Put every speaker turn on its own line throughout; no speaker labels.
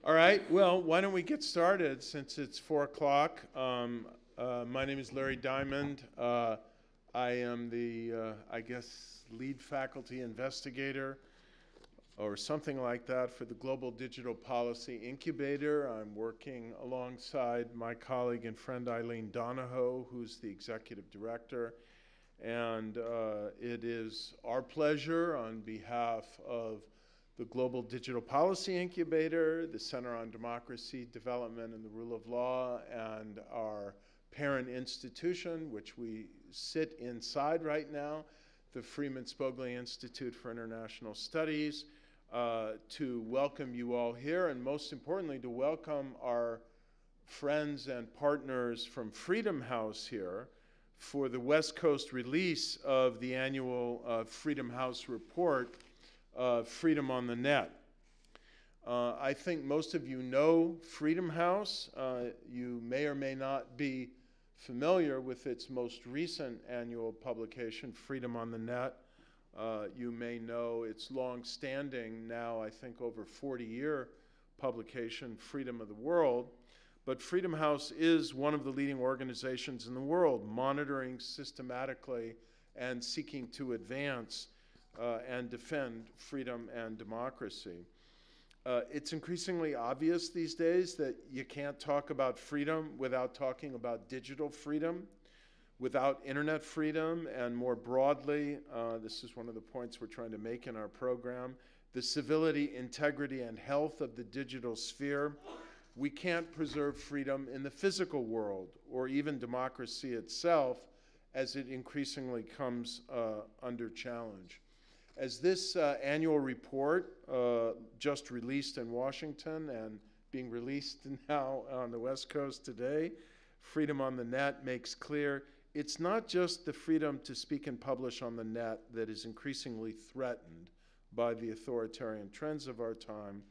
All right, well, why don't we get started since it's 4 o'clock. My name is Larry Diamond. I am the, I guess, lead faculty investigator or something like that for the Global Digital Policy Incubator. I'm working alongside my colleague and friend Eileen Donahoe, who's the executive director. And it is our pleasure on behalf of the Global Digital Policy Incubator, the Center on Democracy, Development, and the Rule of Law, and our parent institution, which we sit inside right now, the Freeman Spogli Institute for International Studies, to welcome you all here, and most importantly, to welcome our friends and partners from Freedom House here for the West Coast release of the annual Freedom House report, Freedom on the Net. I think most of you know Freedom House. You may or may not be familiar with its most recent annual publication, Freedom on the Net. You may know its long-standing, now I think over 40-year publication, Freedom of the World. But Freedom House is one of the leading organizations in the world, monitoring systematically and seeking to advance and defend freedom and democracy. It's increasingly obvious these days that you can't talk about freedom without talking about digital freedom, without internet freedom, and more broadly, this is one of the points we're trying to make in our program, the civility, integrity, and health of the digital sphere. We can't preserve freedom in the physical world or even democracy itself as it increasingly comes under challenge. As this annual report just released in Washington and being released now on the West Coast today, Freedom on the Net makes clear it's not just the freedom to speak and publish on the net that is increasingly threatened by the authoritarian trends of our time,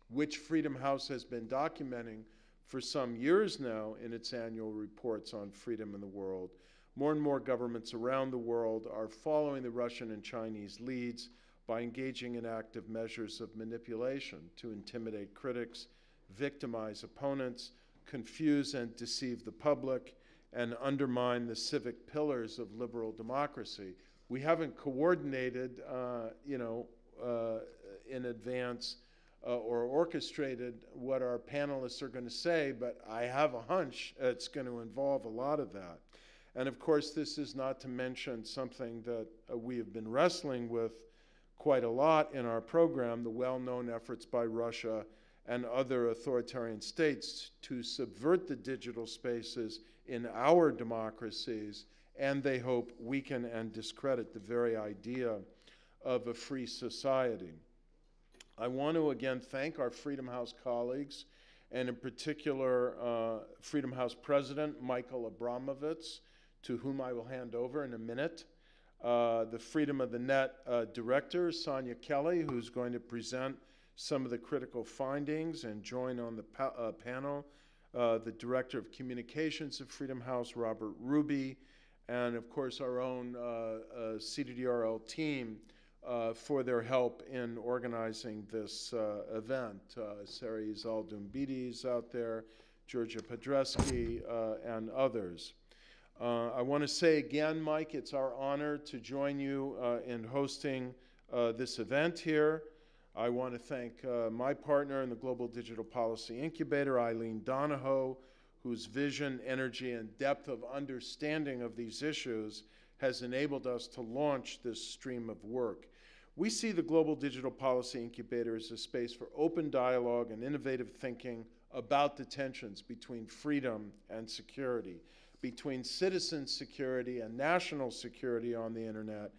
which Freedom House has been documenting for some years now in its annual reports on freedom in the world. More and more governments around the world are following the Russian and Chinese leads by engaging in active measures of manipulation to intimidate critics, victimize opponents, confuse and deceive the public, and undermine the civic pillars of liberal democracy. We haven't coordinated, in advance or orchestrated what our panelists are going to say, but I have a hunch it's going to involve a lot of that. And of course, this is not to mention something that we have been wrestling with quite a lot in our program, the well-known efforts by Russia and other authoritarian states to subvert the digital spaces in our democracies, and they hope weaken and discredit the very idea of a free society. I want to again thank our Freedom House colleagues, and in particular Freedom House President Michael Abramovitz, to whom I will hand over in a minute. The Freedom of the Net Director, Sonia Kelly, who's going to present some of the critical findings and join on the panel. The Director of Communications of Freedom House, Robert Ruby, and of course our own CDDRL team for their help in organizing this event. Sari Zaldumbides out there, Georgia Podreski, and others. I want to say again, Mike, it's our honor to join you in hosting this event here. I want to thank my partner in the Global Digital Policy Incubator, Eileen Donahoe, whose vision, energy, and depth of understanding of these issues has enabled us to launch this stream of work. We see the Global Digital Policy Incubator as a space for open dialogue and innovative thinking about the tensions between freedom and security, between citizen security and national security on the internet,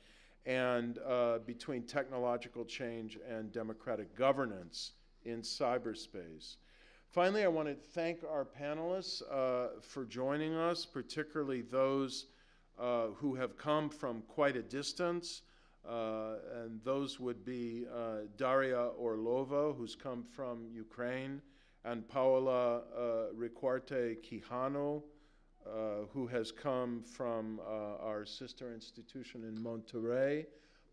and between technological change and democratic governance in cyberspace. Finally, I want to thank our panelists for joining us, particularly those who have come from quite a distance, and those would be Daria Orlova, who's come from Ukraine, and Paola Riquarte Quijano, who has come from our sister institution in Monterrey.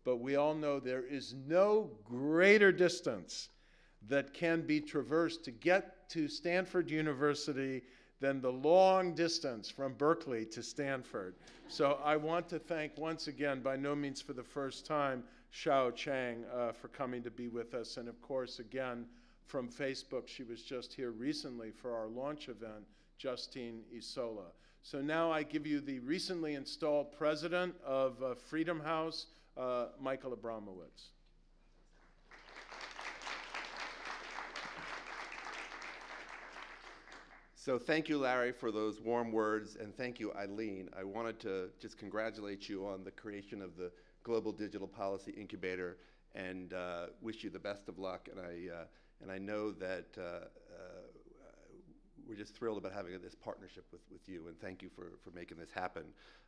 But we all know there is no greater distance that can be traversed to get to Stanford University than the long distance from Berkeley to Stanford. So I want to thank once again, by no means for the first time, Xiao Chang for coming to be with us. And of course, again, from Facebook, she was just here recently for our launch event, Justine Isola. So now I give you the recently installed president of Freedom House, Michael Abramowitz.
So thank you, Larry, for those warm words, and thank you, Eileen. I wanted to just congratulate you on the creation of the Global Digital Policy Incubator and wish you the best of luck. And I know that we're just thrilled about having this partnership with you, and thank you for making this happen.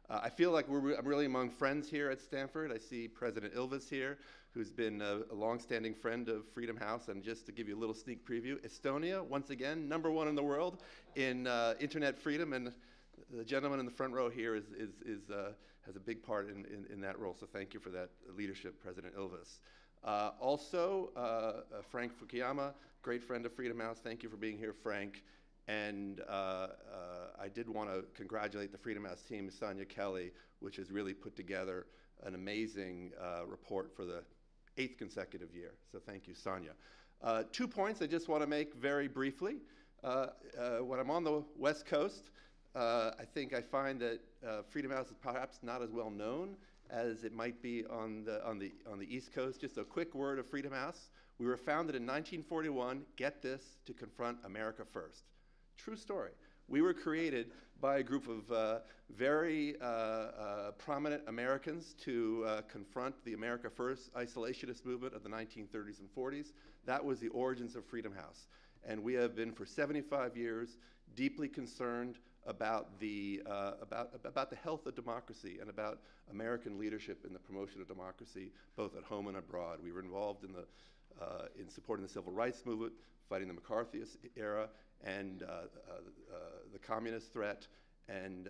I feel like I'm really among friends here at Stanford. I see President Ilves here, who's been a longstanding friend of Freedom House. And just to give you a little sneak preview, Estonia, once again, #1 in the world in internet freedom. And the gentleman in the front row here has a big part in that role. So thank you for that leadership, President Ilves. Also, Frank Fukuyama, great friend of Freedom House. Thank you for being here, Frank. And I did want to congratulate the Freedom House team, Sonia Kelly, which has really put together an amazing report for the 8th consecutive year. So thank you, Sonia. 2 points I just want to make very briefly. When I'm on the West Coast, I think I find that Freedom House is perhaps not as well known as it might be on the East Coast. Just a quick word of Freedom House. We were founded in 1941, get this, to confront America first. True story. We were created by a group of very prominent Americans to confront the America First isolationist movement of the 1930s and 40s. That was the origins of Freedom House. And we have been for 75 years deeply concerned about the health of democracy and about American leadership in the promotion of democracy, both at home and abroad. We were involved in supporting the civil rights movement, fighting the McCarthyist era, and the communist threat, and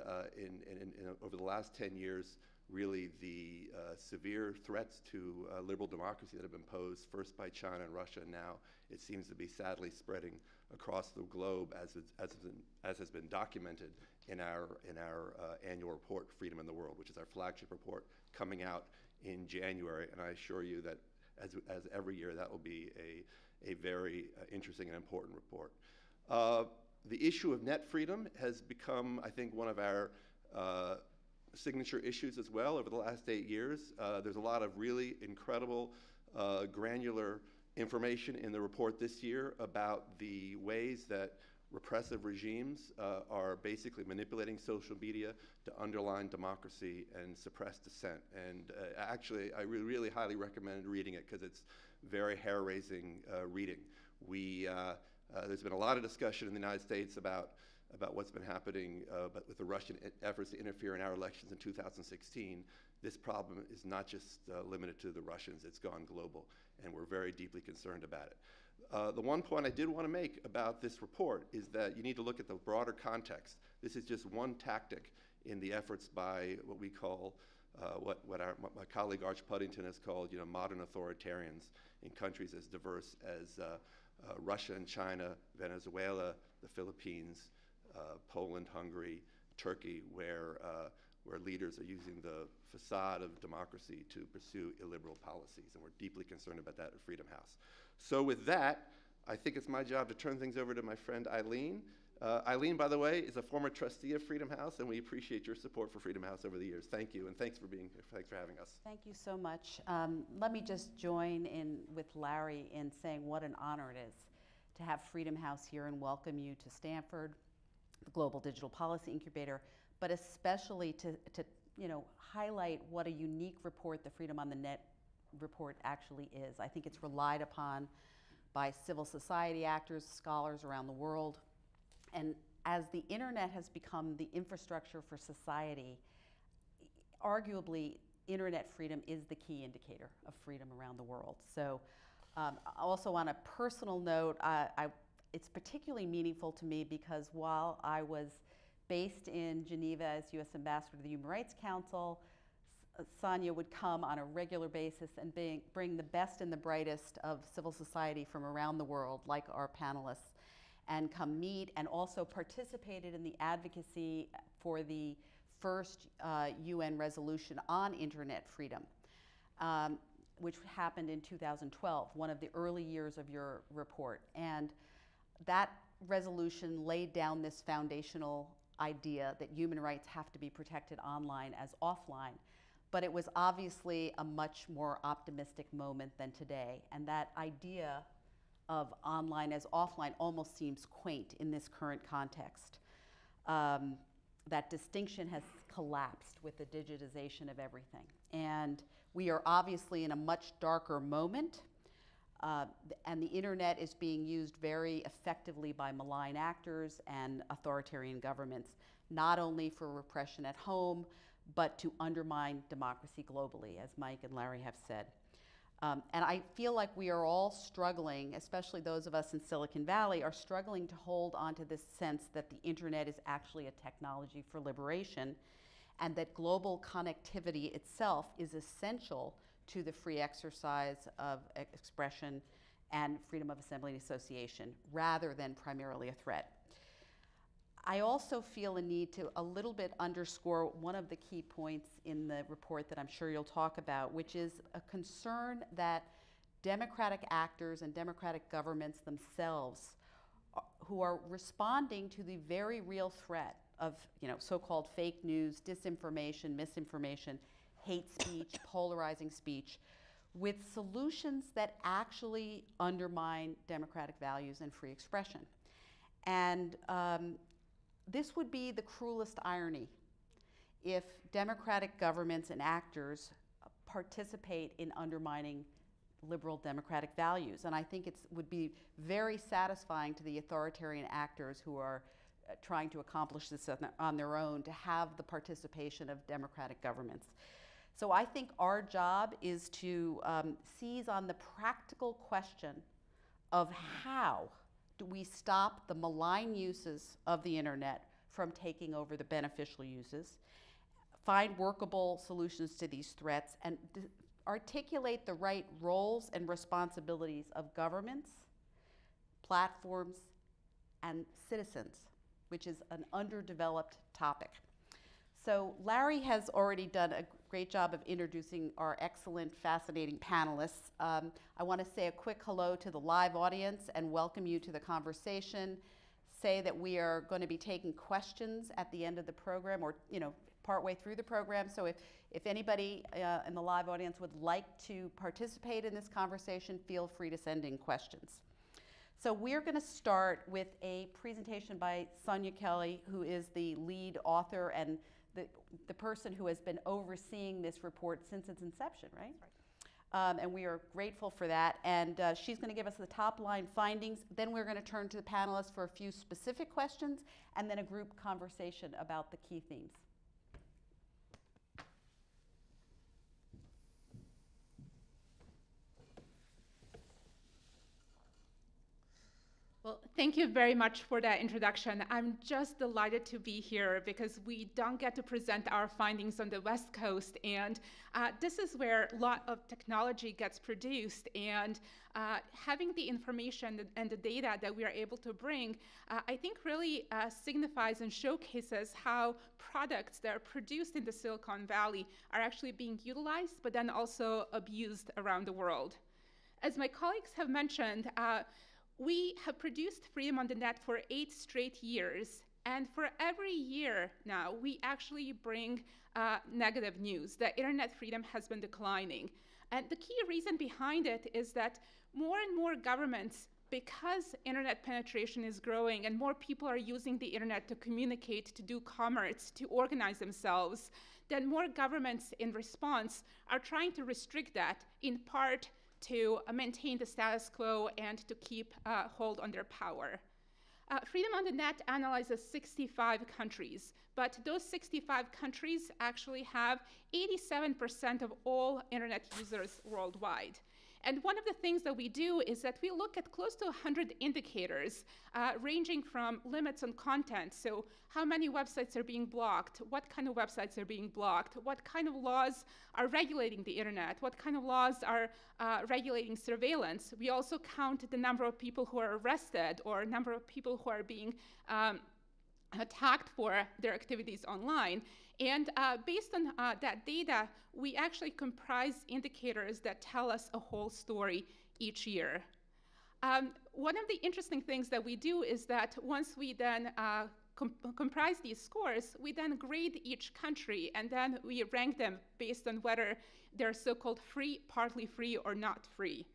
over the last 10 years, really the severe threats to liberal democracy that have been posed first by China and Russia, and now it seems to be sadly spreading across the globe, as has been documented in our annual report, Freedom in the World, which is our flagship report coming out in January. And I assure you that as every year, that will be a very interesting and important report. The issue of net freedom has become, I think, one of our signature issues as well over the last 8 years. There's a lot of really incredible, granular information in the report this year about the ways that repressive regimes are basically manipulating social media to undermine democracy and suppress dissent. And actually, I really highly recommend reading it because it's very hair-raising reading. There's been a lot of discussion in the United States about what's been happening but with the Russian efforts to interfere in our elections in 2016. This problem is not just limited to the Russians, it's gone global, and we're very deeply concerned about it. The one point I did want to make about this report is that you need to look at the broader context. This is just one tactic in the efforts by what we call, what my colleague Arch Puddington has called, modern authoritarians in countries as diverse as Russia and China, Venezuela, the Philippines, Poland, Hungary, Turkey, where leaders are using the facade of democracy to pursue illiberal policies, and we're deeply concerned about that at Freedom House. So with that, I think it's my job to turn things over to my friend Eileen. Eileen, by the way, is a former trustee of Freedom House, and we appreciate your support for Freedom House over the years. Thank you, and thanks for being here. Thanks for having us.
Thank you so much. Let me just join in with Larry in saying what an honor it is to have Freedom House here and welcome you to Stanford, the Global Digital Policy Incubator, but especially to highlight what a unique report the Freedom on the Net report actually is. I think it's relied upon by civil society actors, scholars around the world. And as the internet has become the infrastructure for society, arguably internet freedom is the key indicator of freedom around the world. So also on a personal note, it's particularly meaningful to me because while I was based in Geneva as U.S. Ambassador to the Human Rights Council, Sonia would come on a regular basis and bring the best and the brightest of civil society from around the world, like Our Panelists, and come meet, and also participated in the advocacy for the first UN resolution on internet freedom, which happened in 2012, one of the early years of your report. And that resolution laid down this foundational idea that human rights have to be protected online as offline. But it was obviously a much more optimistic moment than today. And that idea of online as offline almost seems quaint in this current context. That distinction has collapsed with the digitization of everything. And we are obviously in a much darker moment. And the internet is being used very effectively by malign actors and authoritarian governments, not only for repression at home, but to undermine democracy globally, as Mike and Larry have said. And I feel like we are all struggling, especially those of us in Silicon Valley, are struggling to hold on to this sense that the internet is actually a technology for liberation, and that global connectivity itself is essential to the free exercise of expression and freedom of assembly and association, rather than primarily a threat. I also feel a need to a little bit underscore one of the key points in the report that I'm sure you'll talk about, which is a concern that democratic actors and democratic governments themselves who are responding to the very real threat of so-called fake news, disinformation, misinformation, hate speech, polarizing speech, with solutions that actually undermine democratic values and free expression. And this would be the cruelest irony if democratic governments and actors participate in undermining liberal democratic values. And I think it would be very satisfying to the authoritarian actors who are trying to accomplish this on their own to have the participation of democratic governments. So I think our job is to seize on the practical question of how do we stop the malign uses of the internet from taking over the beneficial uses, find workable solutions to these threats, and articulate the right roles and responsibilities of governments, platforms, and citizens, which is an underdeveloped topic. So Larry has already done a great job of introducing our excellent, fascinating panelists. I want to say a quick hello to the live audience and welcome you to the conversation. Say that we are going to be taking questions at the end of the program, or partway through the program. So if anybody in the live audience would like to participate in this conversation, feel free to send in questions. So we're going to start with a presentation by Sonia Kelly, who is the lead author and the person who has been overseeing this report since its inception, right? And we are grateful for that. And she's going to give us the top line findings. Then we're going to turn to the panelists for a few specific questions and then a group conversation about the key themes.
Well, thank you very much for that introduction. I'm just delighted to be here because we don't get to present our findings on the West Coast, and this is where a lot of technology gets produced, and having the information and the data that we are able to bring, I think really signifies and showcases how products that are produced in the Silicon Valley are actually being utilized, but then also abused around the world. As my colleagues have mentioned, we have produced freedom on the net for 8 straight years, and for every year now, we actually bring negative news. The internet freedom has been declining. And the key reason behind it is that more and more governments, because internet penetration is growing and more people are using the internet to communicate, to do commerce, to organize themselves, then more governments in response are trying to restrict that, in part to maintain the status quo and to keep hold on their power. Freedom on the Net analyzes 65 countries, but those 65 countries actually have 87% of all internet users worldwide. And one of the things that we do is that we look at close to 100 indicators ranging from limits on content, so how many websites are being blocked, what kind of websites are being blocked, what kind of laws are regulating the internet, what kind of laws are regulating surveillance. We also count the number of people who are arrested or number of people who are being attacked for their activities online. And based on that data, we actually comprise indicators that tell us a whole story each year. One of the interesting things that we do is that once we then comprise these scores, we then grade each country, and then we rank them based on whether they're so-called free, partly free, or not free.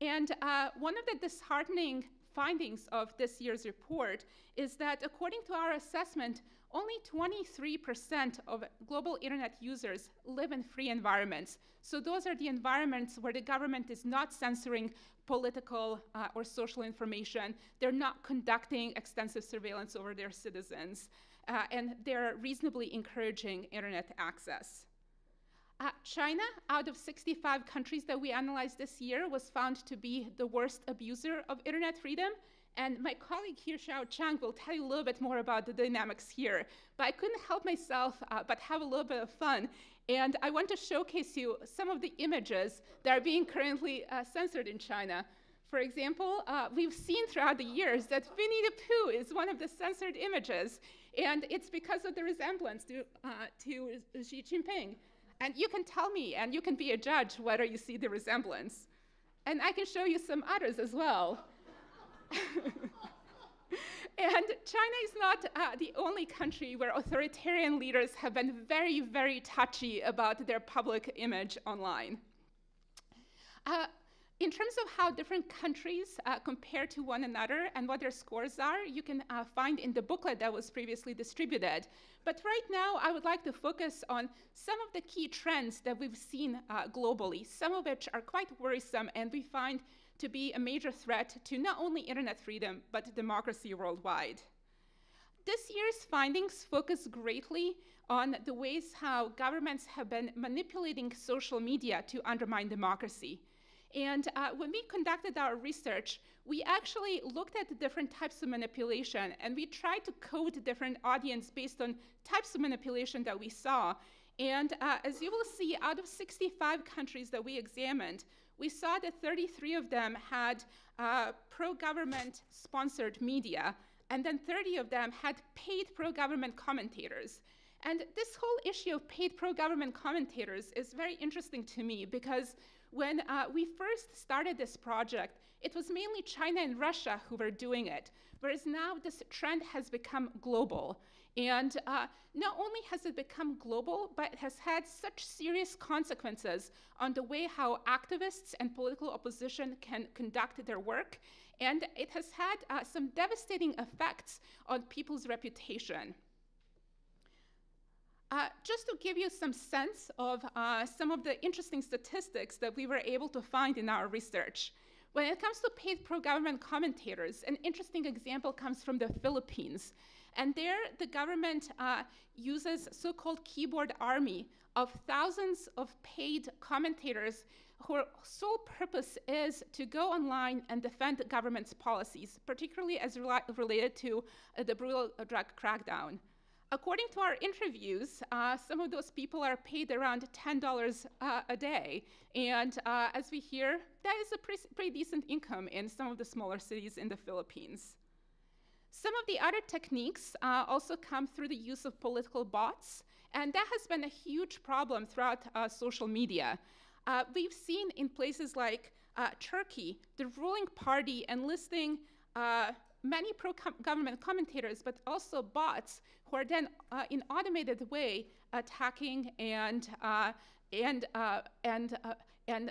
And one of the disheartening findings of this year's report is that according to our assessment, only 23% of global internet users live in free environments. So those are the environments where the government is not censoring political or social information. They're not conducting extensive surveillance over their citizens. And they're reasonably encouraging internet access. China, out of 65 countries that we analyzed this year, was found to be the worst abuser of internet freedom. And my colleague here, Xiao Chang, will tell you a little bit more about the dynamics here. But I couldn't help myself but have a little bit of fun. And I want to showcase you some of the images that are being currently censored in China. For example, we've seen throughout the years that Winnie the Pooh is one of the censored images. And it's because of the resemblance to Xi Jinping. And you can tell me, and you can be a judge, whether you see the resemblance. And I can show you some others as well. And China is not the only country where authoritarian leaders have been very, very touchy about their public image online. In terms of how different countries compare to one another and what their scores are, you can find in the booklet that was previously distributed. But right now, I would like to focus on some of the key trends that we've seen globally, some of which are quite worrisome and we find to be a major threat to not only internet freedom, but democracy worldwide. This year's findings focus greatly on the ways how governments have been manipulating social media to undermine democracy. And when we conducted our research, we actually looked at the different types of manipulation, and we tried to code different audience based on types of manipulation that we saw. And as you will see, out of 65 countries that we examined, we saw that 33 of them had pro-government sponsored media, and then 30 of them had paid pro-government commentators. And this whole issue of paid pro-government commentators is very interesting to me because When we first started this project, it was mainly China and Russia who were doing it, whereas now this trend has become global. And not only has it become global, but it has had such serious consequences on the way how activists and political opposition can conduct their work. And it has had some devastating effects on people's reputation. Just to give you some sense of some of the interesting statistics that we were able to find in our research. When it comes to paid pro-government commentators, an interesting example comes from the Philippines. And there, the government uses so-called keyboard army of thousands of paid commentators whose sole purpose is to go online and defend the government's policies, particularly as related to the brutal drug crackdown. According to our interviews, some of those people are paid around $10 a day. And as we hear, that is a pretty decent income in some of the smaller cities in the Philippines. Some of the other techniques also come through the use of political bots, and that has been a huge problem throughout social media. We've seen in places like Turkey, the ruling party enlisting many pro-government commentators, but also bots who are then in automated way attacking and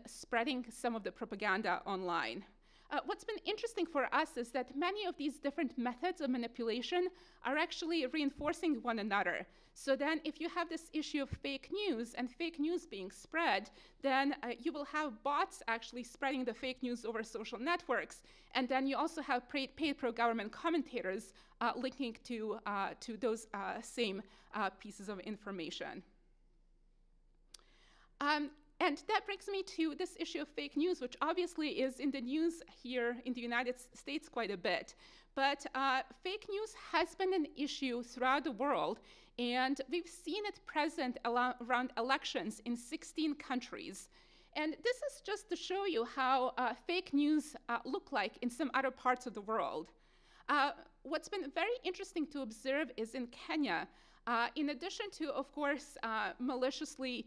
spreading some of the propaganda online. What's been interesting for us is that many of these different methods of manipulation are actually reinforcing one another. So then if you have this issue of fake news and fake news being spread, then you will have bots actually spreading the fake news over social networks. And then you also have paid pro-government commentators linking to those same pieces of information. And that brings me to this issue of fake news, which obviously is in the news here in the United States quite a bit. But fake news has been an issue throughout the world, and we've seen it present around elections in 16 countries. And this is just to show you how fake news look like in some other parts of the world. What's been very interesting to observe is in Kenya, in addition to, of course, maliciously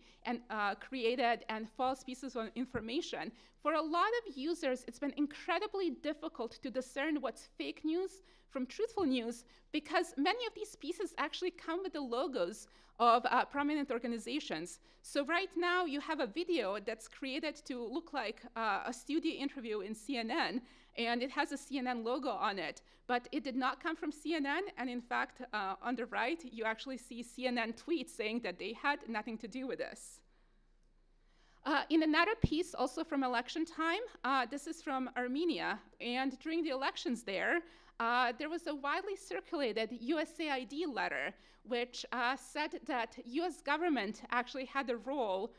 created and false pieces of information, for a lot of users, it's been incredibly difficult to discern what's fake news from truthful news, because many of these pieces actually come with the logos of prominent organizations. So right now, you have a video that's created to look like a studio interview in CNN, and it has a CNN logo on it, but it did not come from CNN, and in fact, on the right, you actually see CNN tweets saying that they had nothing to do with this. In another piece, also from election time, this is from Armenia, and during the elections there was a widely circulated USAID letter, which said that US government actually had a role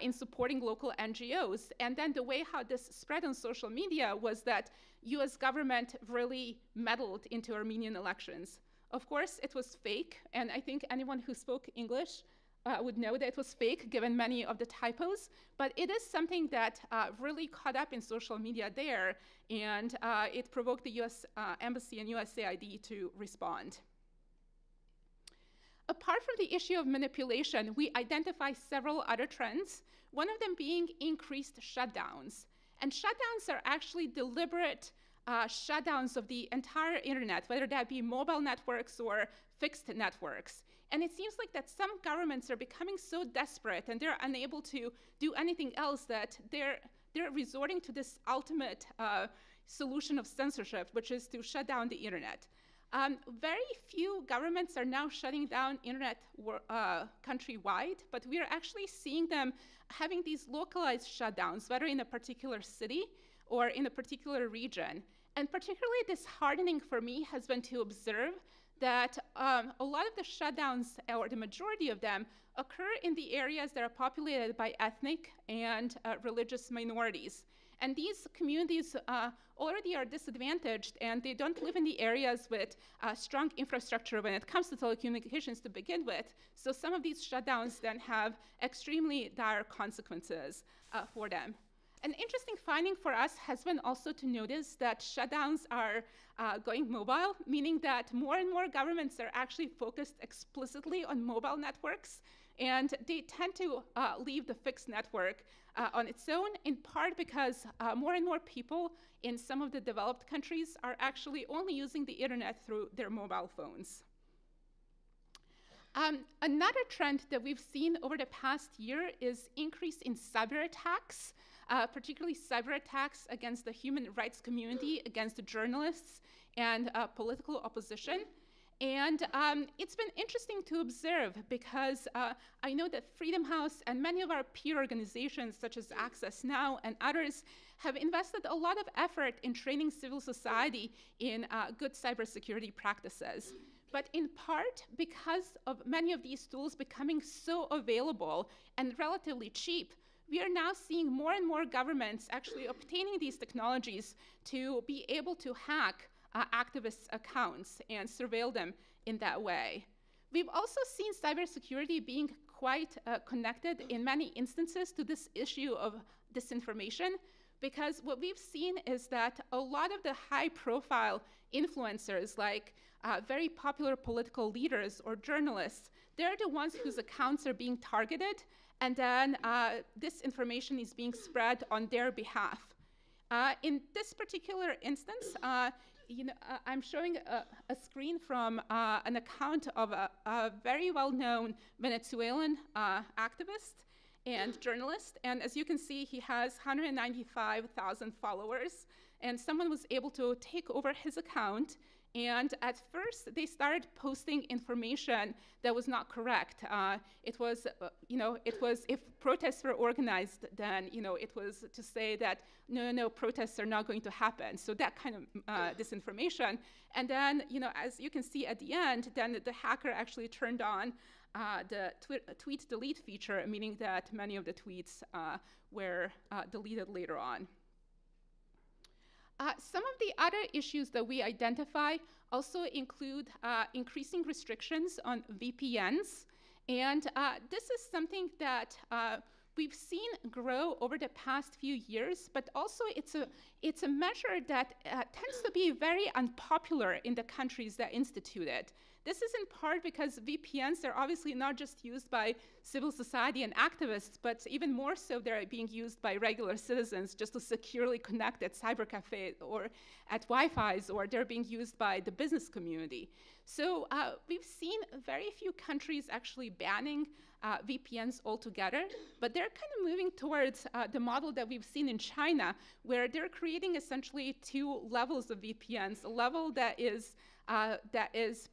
in supporting local NGOs. And then the way how this spread on social media was that US government really meddled into Armenian elections. Of course, it was fake, and I think anyone who spoke English would know that it was fake, given many of the typos, but it is something that really caught up in social media there, and it provoked the US Embassy and USAID to respond. Apart from the issue of manipulation, we identify several other trends, one of them being increased shutdowns. And shutdowns are actually deliberate shutdowns of the entire internet, whether that be mobile networks or fixed networks. And it seems like that some governments are becoming so desperate and they're unable to do anything else that they're resorting to this ultimate solution of censorship, which is to shut down the internet. Very few governments are now shutting down internet countrywide, but we are actually seeing them having these localized shutdowns, whether in a particular city or in a particular region. And particularly disheartening for me has been to observe that a lot of the shutdowns, or the majority of them, occur in the areas that are populated by ethnic and religious minorities. And these communities already are disadvantaged, and they don't live in the areas with strong infrastructure when it comes to telecommunications to begin with. So some of these shutdowns then have extremely dire consequences for them. An interesting finding for us has been also to notice that shutdowns are going mobile, meaning that more and more governments are actually focused explicitly on mobile networks, and they tend to leave the fixed network on its own, in part because more and more people in some of the developed countries are actually only using the internet through their mobile phones. Another trend that we've seen over the past year is increase in cyber attacks, particularly cyber attacks against the human rights community, against the journalists and political opposition. And it's been interesting to observe because I know that Freedom House and many of our peer organizations such as Access Now and others have invested a lot of effort in training civil society in good cybersecurity practices. But in part, because of many of these tools becoming so available and relatively cheap, we are now seeing more and more governments actually obtaining these technologies to be able to hack activists' accounts and surveil them in that way. We've also seen cybersecurity being quite connected in many instances to this issue of disinformation, because what we've seen is that a lot of the high-profile influencers, like very popular political leaders or journalists, they're the ones whose accounts are being targeted, and then this information is being spread on their behalf. In this particular instance, I'm showing a screen from an account of a very well-known Venezuelan activist and journalist. And as you can see, he has 195,000 followers. And someone was able to take over his account. And at first, they started posting information that was not correct. It was if protests were organized, then it was to say that no, protests are not going to happen. So that kind of disinformation. And then, as you can see at the end, then the hacker actually turned on the tweet delete feature, meaning that many of the tweets were deleted later on. Some of the other issues that we identify also include increasing restrictions on VPNs. And this is something that we've seen grow over the past few years, but also it's a measure that tends to be very unpopular in the countries that institute it. This is in part because VPNs are obviously not just used by civil society and activists, but even more so they're being used by regular citizens just to securely connect at cybercafes or at Wi-Fi's, or they're being used by the business community. So we've seen very few countries actually banning VPNs altogether, but they're kind of moving towards the model that we've seen in China, where they're creating essentially two levels of VPNs, a level that is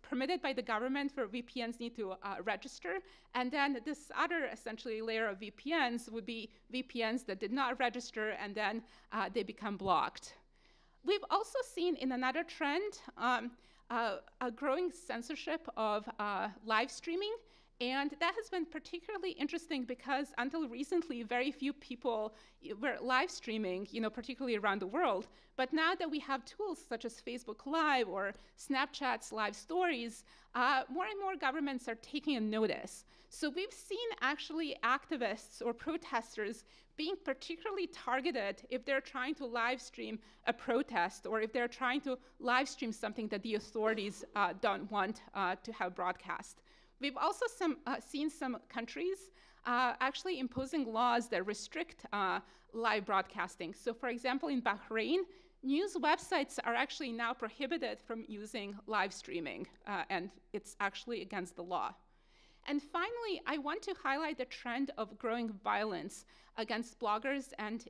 permitted by the government where VPNs need to register. And then this other essentially layer of VPNs would be VPNs that did not register, and then they become blocked. We've also seen in another trend a growing censorship of live streaming. And that has been particularly interesting because until recently, very few people were live streaming, particularly around the world. But now that we have tools such as Facebook Live or Snapchat's live stories, more and more governments are taking a notice. So we've seen actually activists or protesters being particularly targeted if they're trying to live stream a protest or if they're trying to live stream something that the authorities don't want to have broadcast. We've also seen some countries actually imposing laws that restrict live broadcasting. So for example, in Bahrain, news websites are actually now prohibited from using live streaming, and it's actually against the law. And finally, I want to highlight the trend of growing violence against bloggers and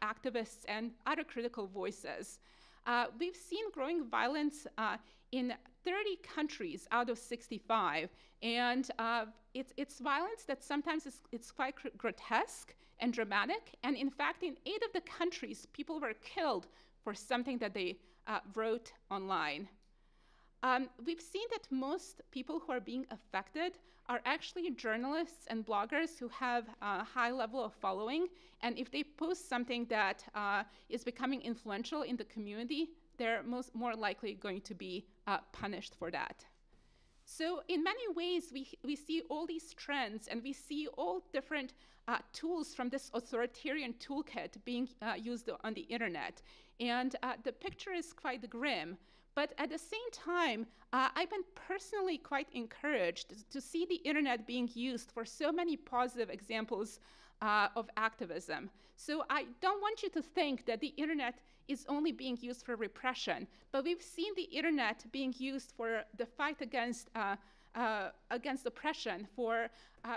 activists and other critical voices. We've seen growing violence in 30 countries out of 65, and it's violence that sometimes it's quite grotesque and dramatic, and in fact, in 8 of the countries, people were killed for something that they wrote online. We've seen that most people who are being affected are actually journalists and bloggers who have a high level of following, and if they post something that is becoming influential in the community, they're more likely going to be punished for that. So in many ways, we see all these trends, and we see all different tools from this authoritarian toolkit being used on the internet. And the picture is quite grim. But at the same time, I've been personally quite encouraged to see the internet being used for so many positive examples of activism. So I don't want you to think that the internet is only being used for repression, but we've seen the internet being used for the fight against oppression.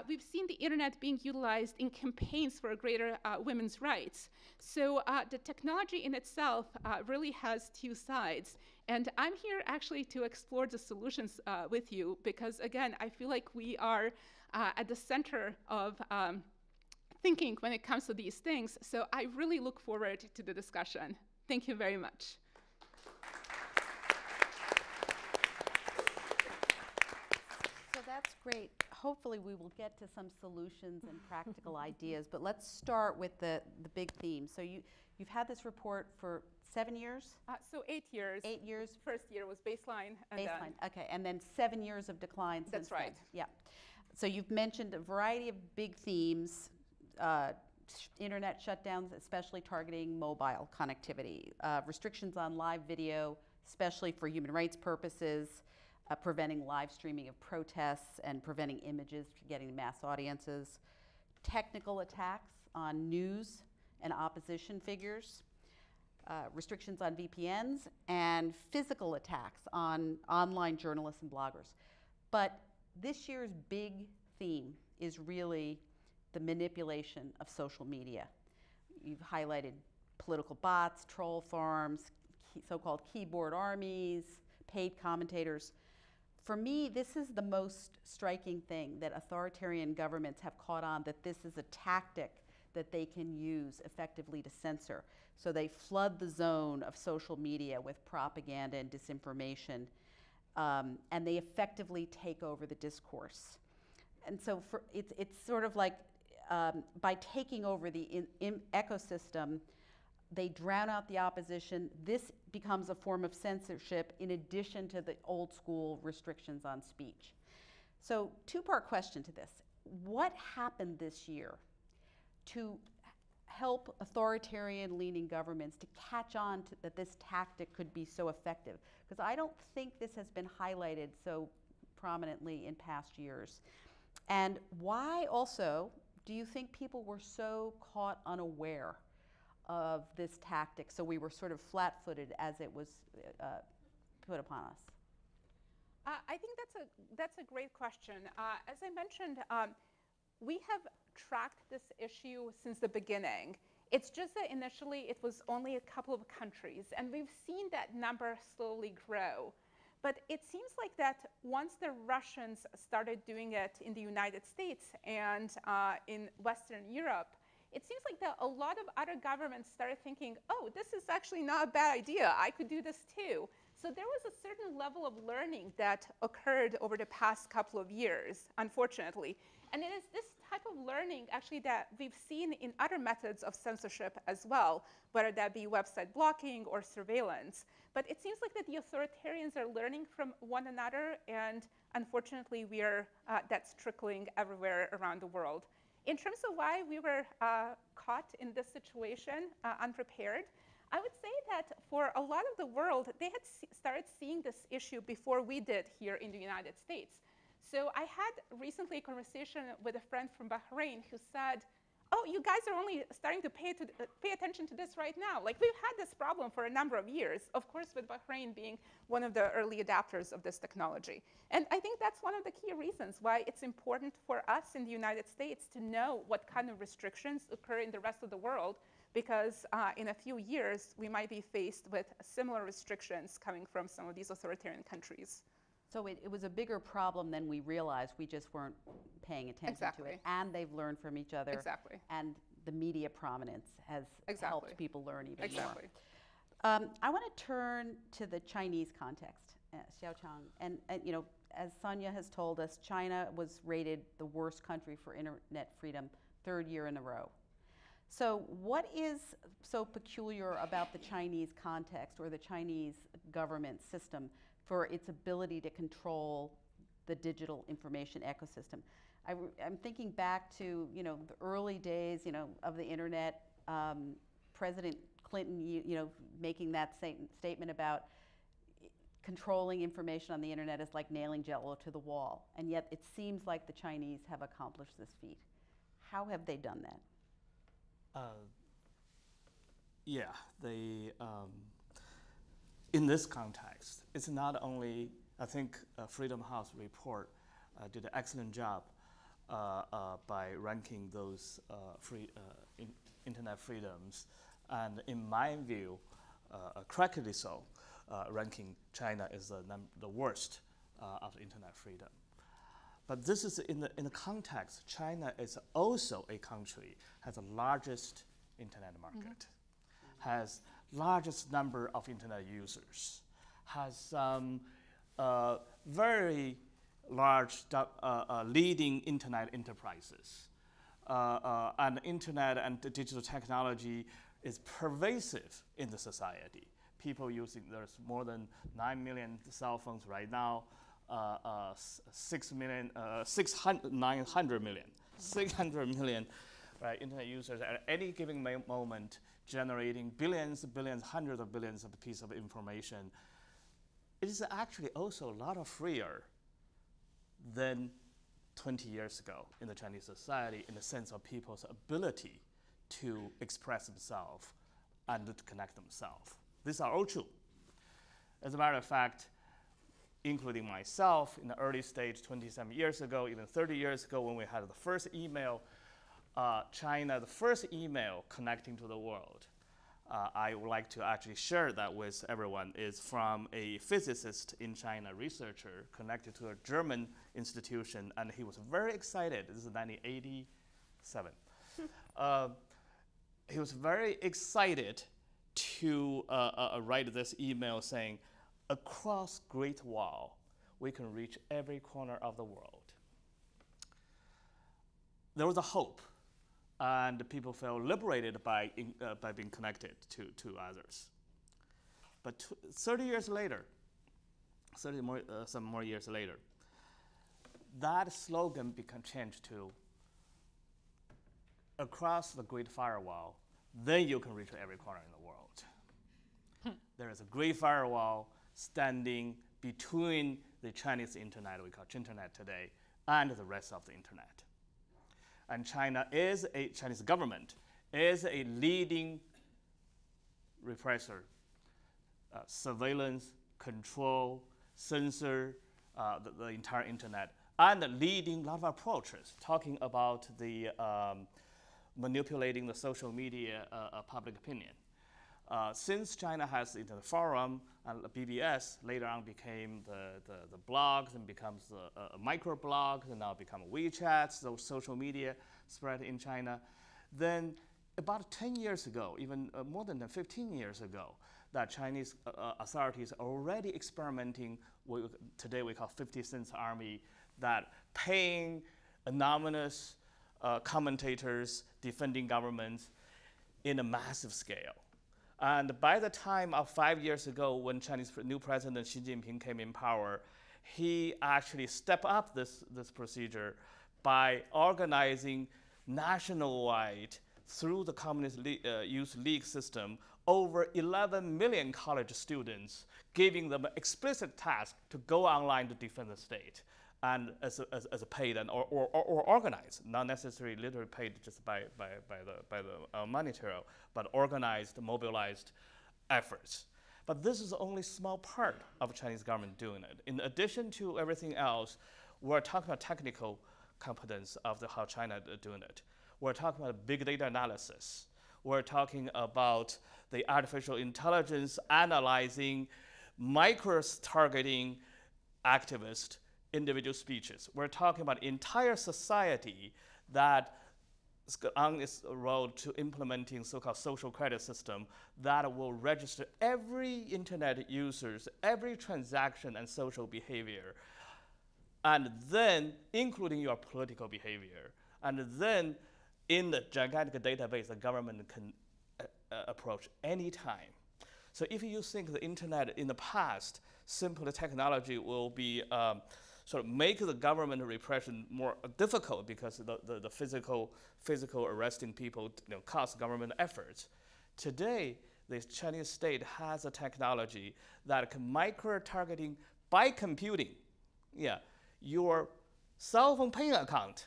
We've seen the internet being utilized in campaigns for greater women's rights. So the technology in itself really has two sides. And I'm here actually to explore the solutions with you, because again, I feel like we are at the center of thinking when it comes to these things. So I really look forward to the discussion. Thank you very much.
So that's great. Hopefully we will get to some solutions and practical ideas, but let's start with the big theme. So you've had this report for 7 years?
So 8 years.
8 years.
First year was baseline. And
baseline, okay, and then 7 years of decline since
That's right.
then. Yeah. So you've mentioned a variety of big themes, internet shutdowns, especially targeting mobile connectivity, restrictions on live video, especially for human rights purposes, preventing live streaming of protests and preventing images from getting mass audiences, technical attacks on news and opposition figures, restrictions on VPNs, and physical attacks on online journalists and bloggers. But this year's big theme is really the manipulation of social media. You've highlighted political bots, troll farms, so-called keyboard armies, paid commentators. For me, this is the most striking thing, that authoritarian governments have caught on that this is a tactic that they can use effectively to censor. So they flood the zone of social media with propaganda and disinformation, and they effectively take over the discourse. And so it's sort of like by taking over the ecosystem, they drown out the opposition. This becomes a form of censorship in addition to the old school restrictions on speech. So two-part question to this. What happened this year to help authoritarian-leaning governments to catch on to that this tactic could be so effective? Because I don't think this has been highlighted so prominently in past years. And why also do you think people were so caught unaware of this tactic, so we were sort of flat-footed as it was put upon us?
I think that's a great question. As I mentioned, we have tracked this issue since the beginning. It's just that initially it was only a couple of countries, and we've seen that number slowly grow. But it seems like that once the Russians started doing it in the United States and in Western Europe, it seems like that a lot of other governments started thinking, oh, this is actually not a bad idea. I could do this too. So there was a certain level of learning that occurred over the past couple of years, unfortunately. And it is this type of learning actually that we've seen in other methods of censorship as well, whether that be website blocking or surveillance. But it seems like that the authoritarians are learning from one another, and unfortunately that's trickling everywhere around the world. In terms of why we were caught in this situation unprepared, I would say that for a lot of the world, they had started seeing this issue before we did here in the United States. So I had recently a conversation with a friend from Bahrain who said, oh, you guys are only starting to pay attention to this right now. Like, we've had this problem for a number of years, of course, with Bahrain being one of the early adapters of this technology. And I think that's one of the key reasons why it's important for us in the United States to know what kind of restrictions occur in the rest of the world, because in a few years, we might be faced with similar restrictions coming from some of these authoritarian countries.
So it was a bigger problem than we realized. We just weren't paying attention to it. And they've learned from each other.
Exactly.
And the media prominence has helped people learn even more. I want to turn to the Chinese context, Xiaochang. And you know, as Sonia has told us, China was rated the worst country for internet freedom 3rd year in a row. So what is so peculiar about the Chinese context or the Chinese government system for its ability to control the digital information ecosystem? I'm thinking back to, you know, the early days, you know, of the internet. President Clinton, you know, making that statement about controlling information on the internet is like nailing Jello to the wall. And yet it seems like the Chinese have accomplished this feat. How have they done that?
Yeah, in this context, it's not only, I think Freedom House report did an excellent job by ranking those internet freedoms, and in my view, correctly so, ranking China as the worst of internet freedom. But this is in the context, China is also a country, has the largest internet market, has largest number of internet users, has very large leading internet enterprises. And internet and digital technology is pervasive in the society. People using, there's more than 9 million cell phones right now, 600 million right, internet users at any given moment, generating billions, hundreds of billions of pieces of information. It is actually also a lot of freer than 20 years ago in the Chinese society, in the sense of people's ability to express themselves and to connect themselves. These are all true. As a matter of fact, including myself, in the early stage, 27 years ago, even 30 years ago, when we had the first email, China, the first email connecting to the world, I would like to actually share that with everyone, is from a physicist in China, researcher connected to a German institution, and he was very excited. This is 1987. He was very excited to write this email saying, across Great Wall, we can reach every corner of the world. There was a hope, and people felt liberated by being connected to others. But 30 years later, some more years later, that slogan became changed to, across the Great Firewall, then you can reach every corner in the world. There is a great firewall standing between the Chinese internet, we call Internet today, and the rest of the internet. And Chinese government is a leading repressor, surveillance, control, censor the entire internet, and leading a lot of approaches, talking about the manipulating the social media public opinion. Since China has the Internet Forum and BBS, later on became the blogs and becomes the microblogs, and now become WeChats, those social media spread in China. Then about 10 years ago, even more than 15 years ago, that Chinese authorities are already experimenting with, today we call 50 Cents Army, that paying anonymous commentators defending governments in a massive scale. And by the time of 5 years ago, when Chinese new President Xi Jinping came in power, he actually stepped up this procedure by organizing nationwide, through the Communist Youth League system, over 11 million college students, giving them an explicit task to go online to defend the state, and as a paid and or organized, not necessarily literally paid just by the monetary, but organized, mobilized efforts. But this is only a small part of the Chinese government doing it. In addition to everything else, we're talking about technical competence of how China is doing it. We're talking about big data analysis. We're talking about the artificial intelligence analyzing, micro-targeting activists, individual speeches. We're talking about entire society that is on its road to implementing so-called social credit system that will register every internet users, every transaction and social behavior, and then including your political behavior. And then in the gigantic database, the government can approach any time. So if you think the internet in the past, simple technology will be sort of make the government repression more difficult because the physical arresting people costs government efforts. Today, the Chinese state has a technology that can micro-targeting by computing your cell phone paying account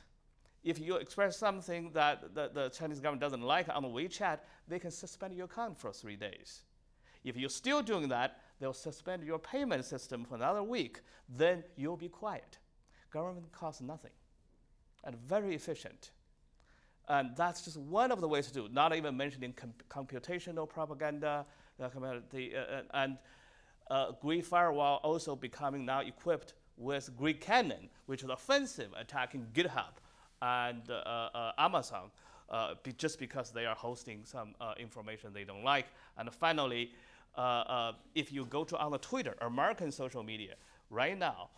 If you express something that the Chinese government doesn't like on WeChat, they can suspend your account for 3 days. If you're still doing that, they'll suspend your payment system for another week. Then you'll be quiet. Government costs nothing and very efficient. And that's just one of the ways to do it, not even mentioning computational propaganda. Great Firewall also becoming now equipped with Great Cannon, which is offensive, attacking GitHub and Amazon, just because they are hosting some information they don't like. And finally, if you go to on the Twitter, American social media, right now,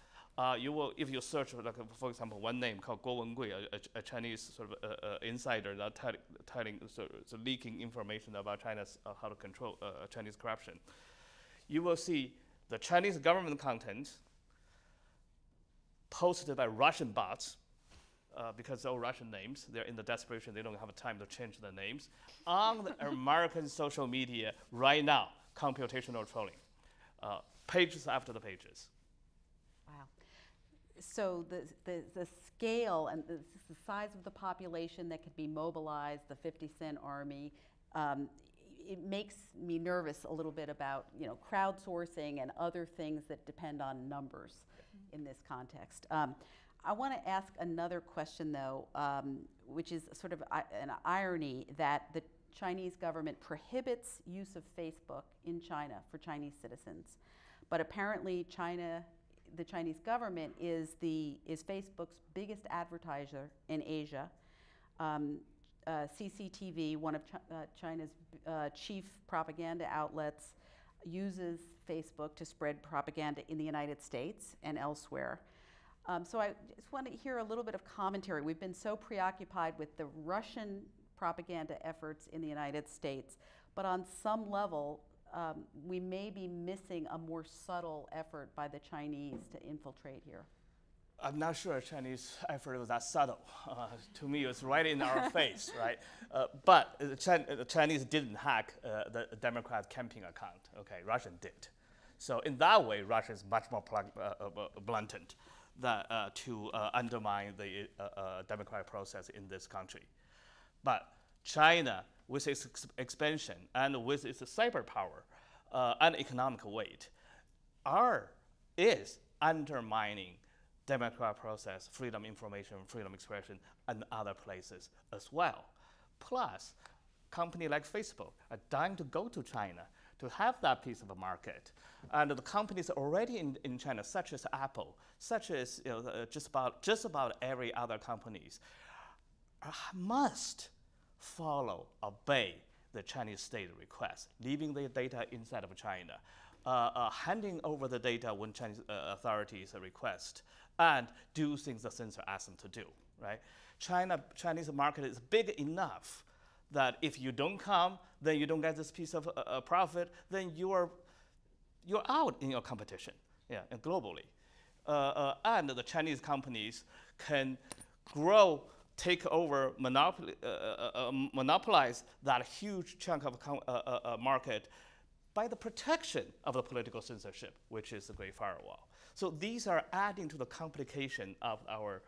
you will, if you search, like, for example, one name called Guo Wengui, a Chinese sort of insider that leaking information about China's how to control Chinese corruption, you will see the Chinese government content posted by Russian bots, because they're all Russian names. They're in the desperation, they don't have time to change the names, on the American social media right now, computational trolling, pages after the pages.
Wow. So the scale and the size of the population that could be mobilized, the 50-cent army, it makes me nervous a little bit about, you know, crowdsourcing and other things that depend on numbers in this context. I want to ask another question, though, which is sort of an irony that the Chinese government prohibits use of Facebook in China for Chinese citizens, but apparently the Chinese government is Facebook's biggest advertiser in Asia. CCTV, one of China's chief propaganda outlets, uses Facebook to spread propaganda in the United States and elsewhere. So I just want to hear a little bit of commentary. We've been so preoccupied with the Russian propaganda efforts in the United States, but on some level, we may be missing a more subtle effort by the Chinese to infiltrate here.
I'm not sure Chinese effort was that subtle. To me, it was right in our face, right? But the Chinese didn't hack the Democrat campaign account. Okay, Russian did. So in that way, Russia is much more blunted to undermine the democratic process in this country. But China, with its expansion and with its cyber power and economic weight, is undermining democratic process, freedom of information, freedom of expression, and other places as well. Plus, companies like Facebook are dying to go to China to have that piece of a market. And the companies already in China, such as Apple, such as just about every other companies, must obey the Chinese state request, leaving the data inside of China, handing over the data when Chinese authorities request, and do things the censor asks them to do, right? Chinese market is big enough that if you don't come, then you don't get this piece of profit, then you're out in your competition, and globally. And the Chinese companies can grow, take over, monopolize that huge chunk of market by the protection of the political censorship, which is the Great Firewall. So these are adding to the complication of our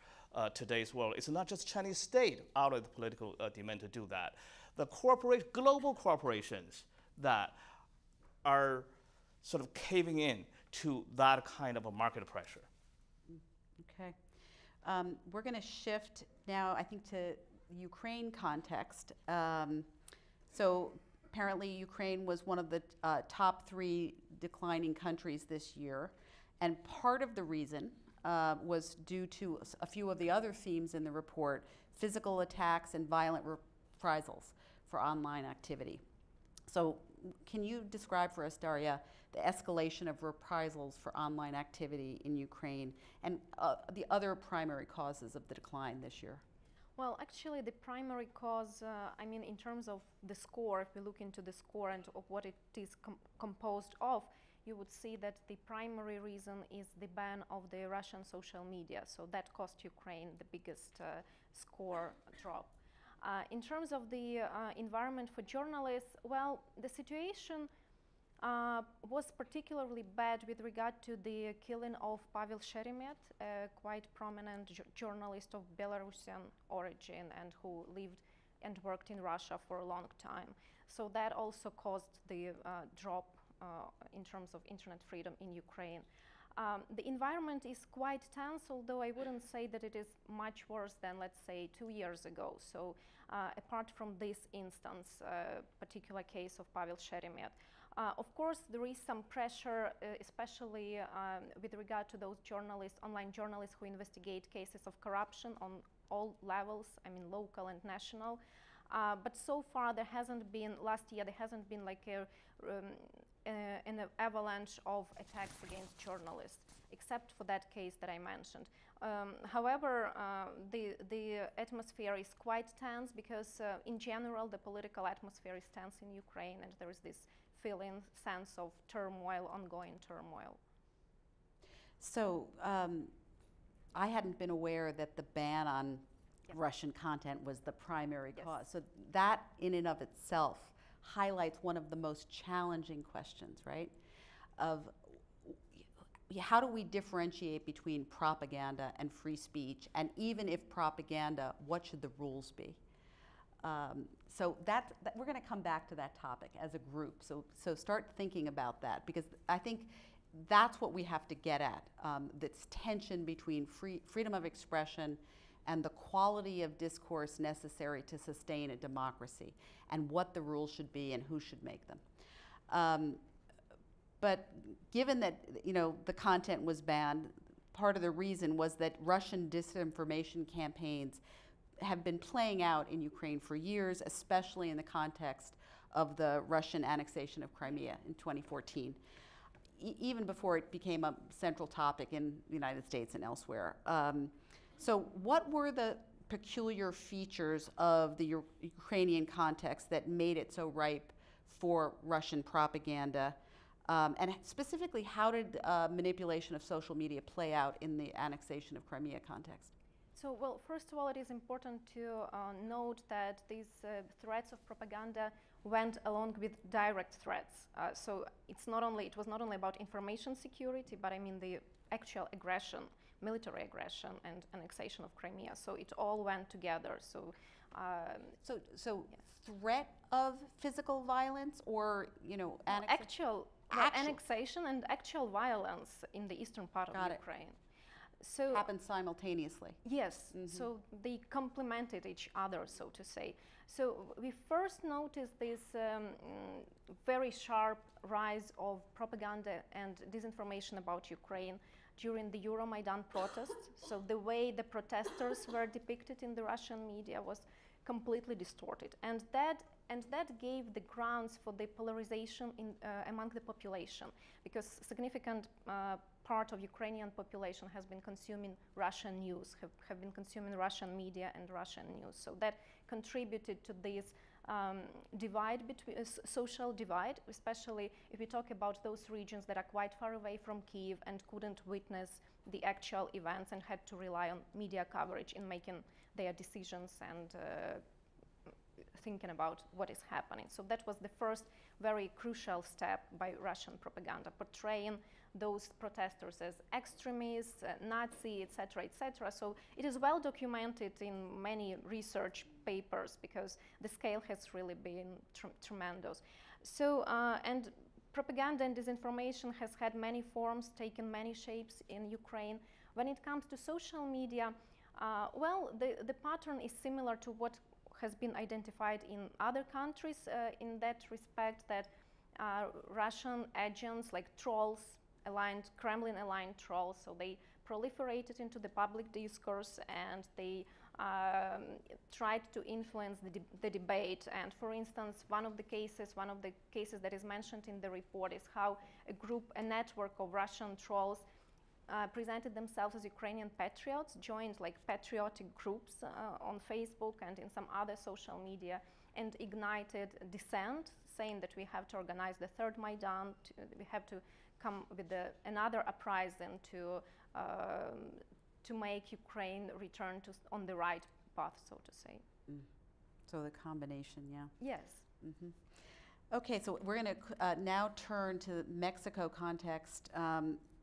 today's world. It's not just Chinese state out of the political demand to do that. The global corporations that are sort of caving in to that kind of a market pressure.
Okay. We're going to shift now, I think, to Ukraine context. So apparently Ukraine was one of the top 3 declining countries this year. And part of the reason was due to a few of the other themes in the report: physical attacks and violent reprisals for online activity. So can you describe for us, Daria, the escalation of reprisals for online activity in Ukraine and the other primary causes of the decline this year?
Well, actually, the primary cause, in terms of the score, if we look into the score and of what it is composed of, you would see that the primary reason is the ban of the Russian social media. So that cost Ukraine the biggest score drop. In terms of the environment for journalists, well, the situation was particularly bad with regard to the killing of Pavel Sheremet, a quite prominent journalist of Belarusian origin and who lived and worked in Russia for a long time. So that also caused the drop in terms of internet freedom in Ukraine. The environment is quite tense, although I wouldn't say that it is much worse than, let's say, 2 years ago. So apart from this instance, particular case of Pavel Sheremet, of course, there is some pressure, especially with regard to those journalists, online journalists who investigate cases of corruption on all levels, I mean local and national. But so far there hasn't been, last year there hasn't been like an avalanche of attacks against journalists, except for that case that I mentioned. However, the atmosphere is quite tense because in general the political atmosphere is tense in Ukraine, and there is this feeling, sense of turmoil, ongoing turmoil.
So I hadn't been aware that the ban on Russian content was the primary cause. So that in and of itself highlights one of the most challenging questions, right? Of how do we differentiate between propaganda and free speech? And even if propaganda, what should the rules be? So we're going to come back to that topic as a group. So start thinking about that, because I think that's what we have to get at, this tension between freedom of expression and the quality of discourse necessary to sustain a democracy, and what the rules should be and who should make them. But given that the content was banned, part of the reason was that Russian disinformation campaigns have been playing out in Ukraine for years, especially in the context of the Russian annexation of Crimea in 2014, even before it became a central topic in the United States and elsewhere. So what were the peculiar features of the Ukrainian context that made it so ripe for Russian propaganda? And specifically, how did manipulation of social media play out in the annexation of Crimea context?
So, well, first of all, it is important to note that these threats of propaganda went along with direct threats. So it was not only about information security, but I mean the actual aggression, military aggression and annexation of Crimea. So it all went together. So,
threat of physical violence, or
annexation and actual violence in the eastern part of Ukraine. So
happened simultaneously.
Yes, so they complemented each other, so to say. So we first noticed this very sharp rise of propaganda and disinformation about Ukraine during the Euro Maidan protests. So the way the protesters were depicted in the Russian media was completely distorted, and that gave the grounds for the polarization among the population, because significant part of Ukrainian population has been consuming Russian news, have been consuming Russian media and Russian news. So that contributed to this social divide, especially if we talk about those regions that are quite far away from Kyiv and couldn't witness the actual events and had to rely on media coverage in making their decisions and thinking about what is happening. So that was the first very crucial step by Russian propaganda, portraying those protesters as extremists, Nazi, etc., etc. So it is well documented in many research papers, because the scale has really been tremendous. So, and propaganda and disinformation has had many forms, taken many shapes in Ukraine. When it comes to social media, well, the pattern is similar to what has been identified in other countries in that respect, that Russian agents like trolls, Kremlin-aligned trolls, so they proliferated into the public discourse and they tried to influence the debate. And for instance, one of the cases that is mentioned in the report is how a network of Russian trolls presented themselves as Ukrainian patriots, joined like patriotic groups on Facebook and in some other social media, and ignited dissent, saying that we have to organize the third Maidan, we have to come with another uprising to make Ukraine return on the right path, so to say.
So the combination, yeah.
Yes.
Okay, so we're going to now turn to the Mexico context,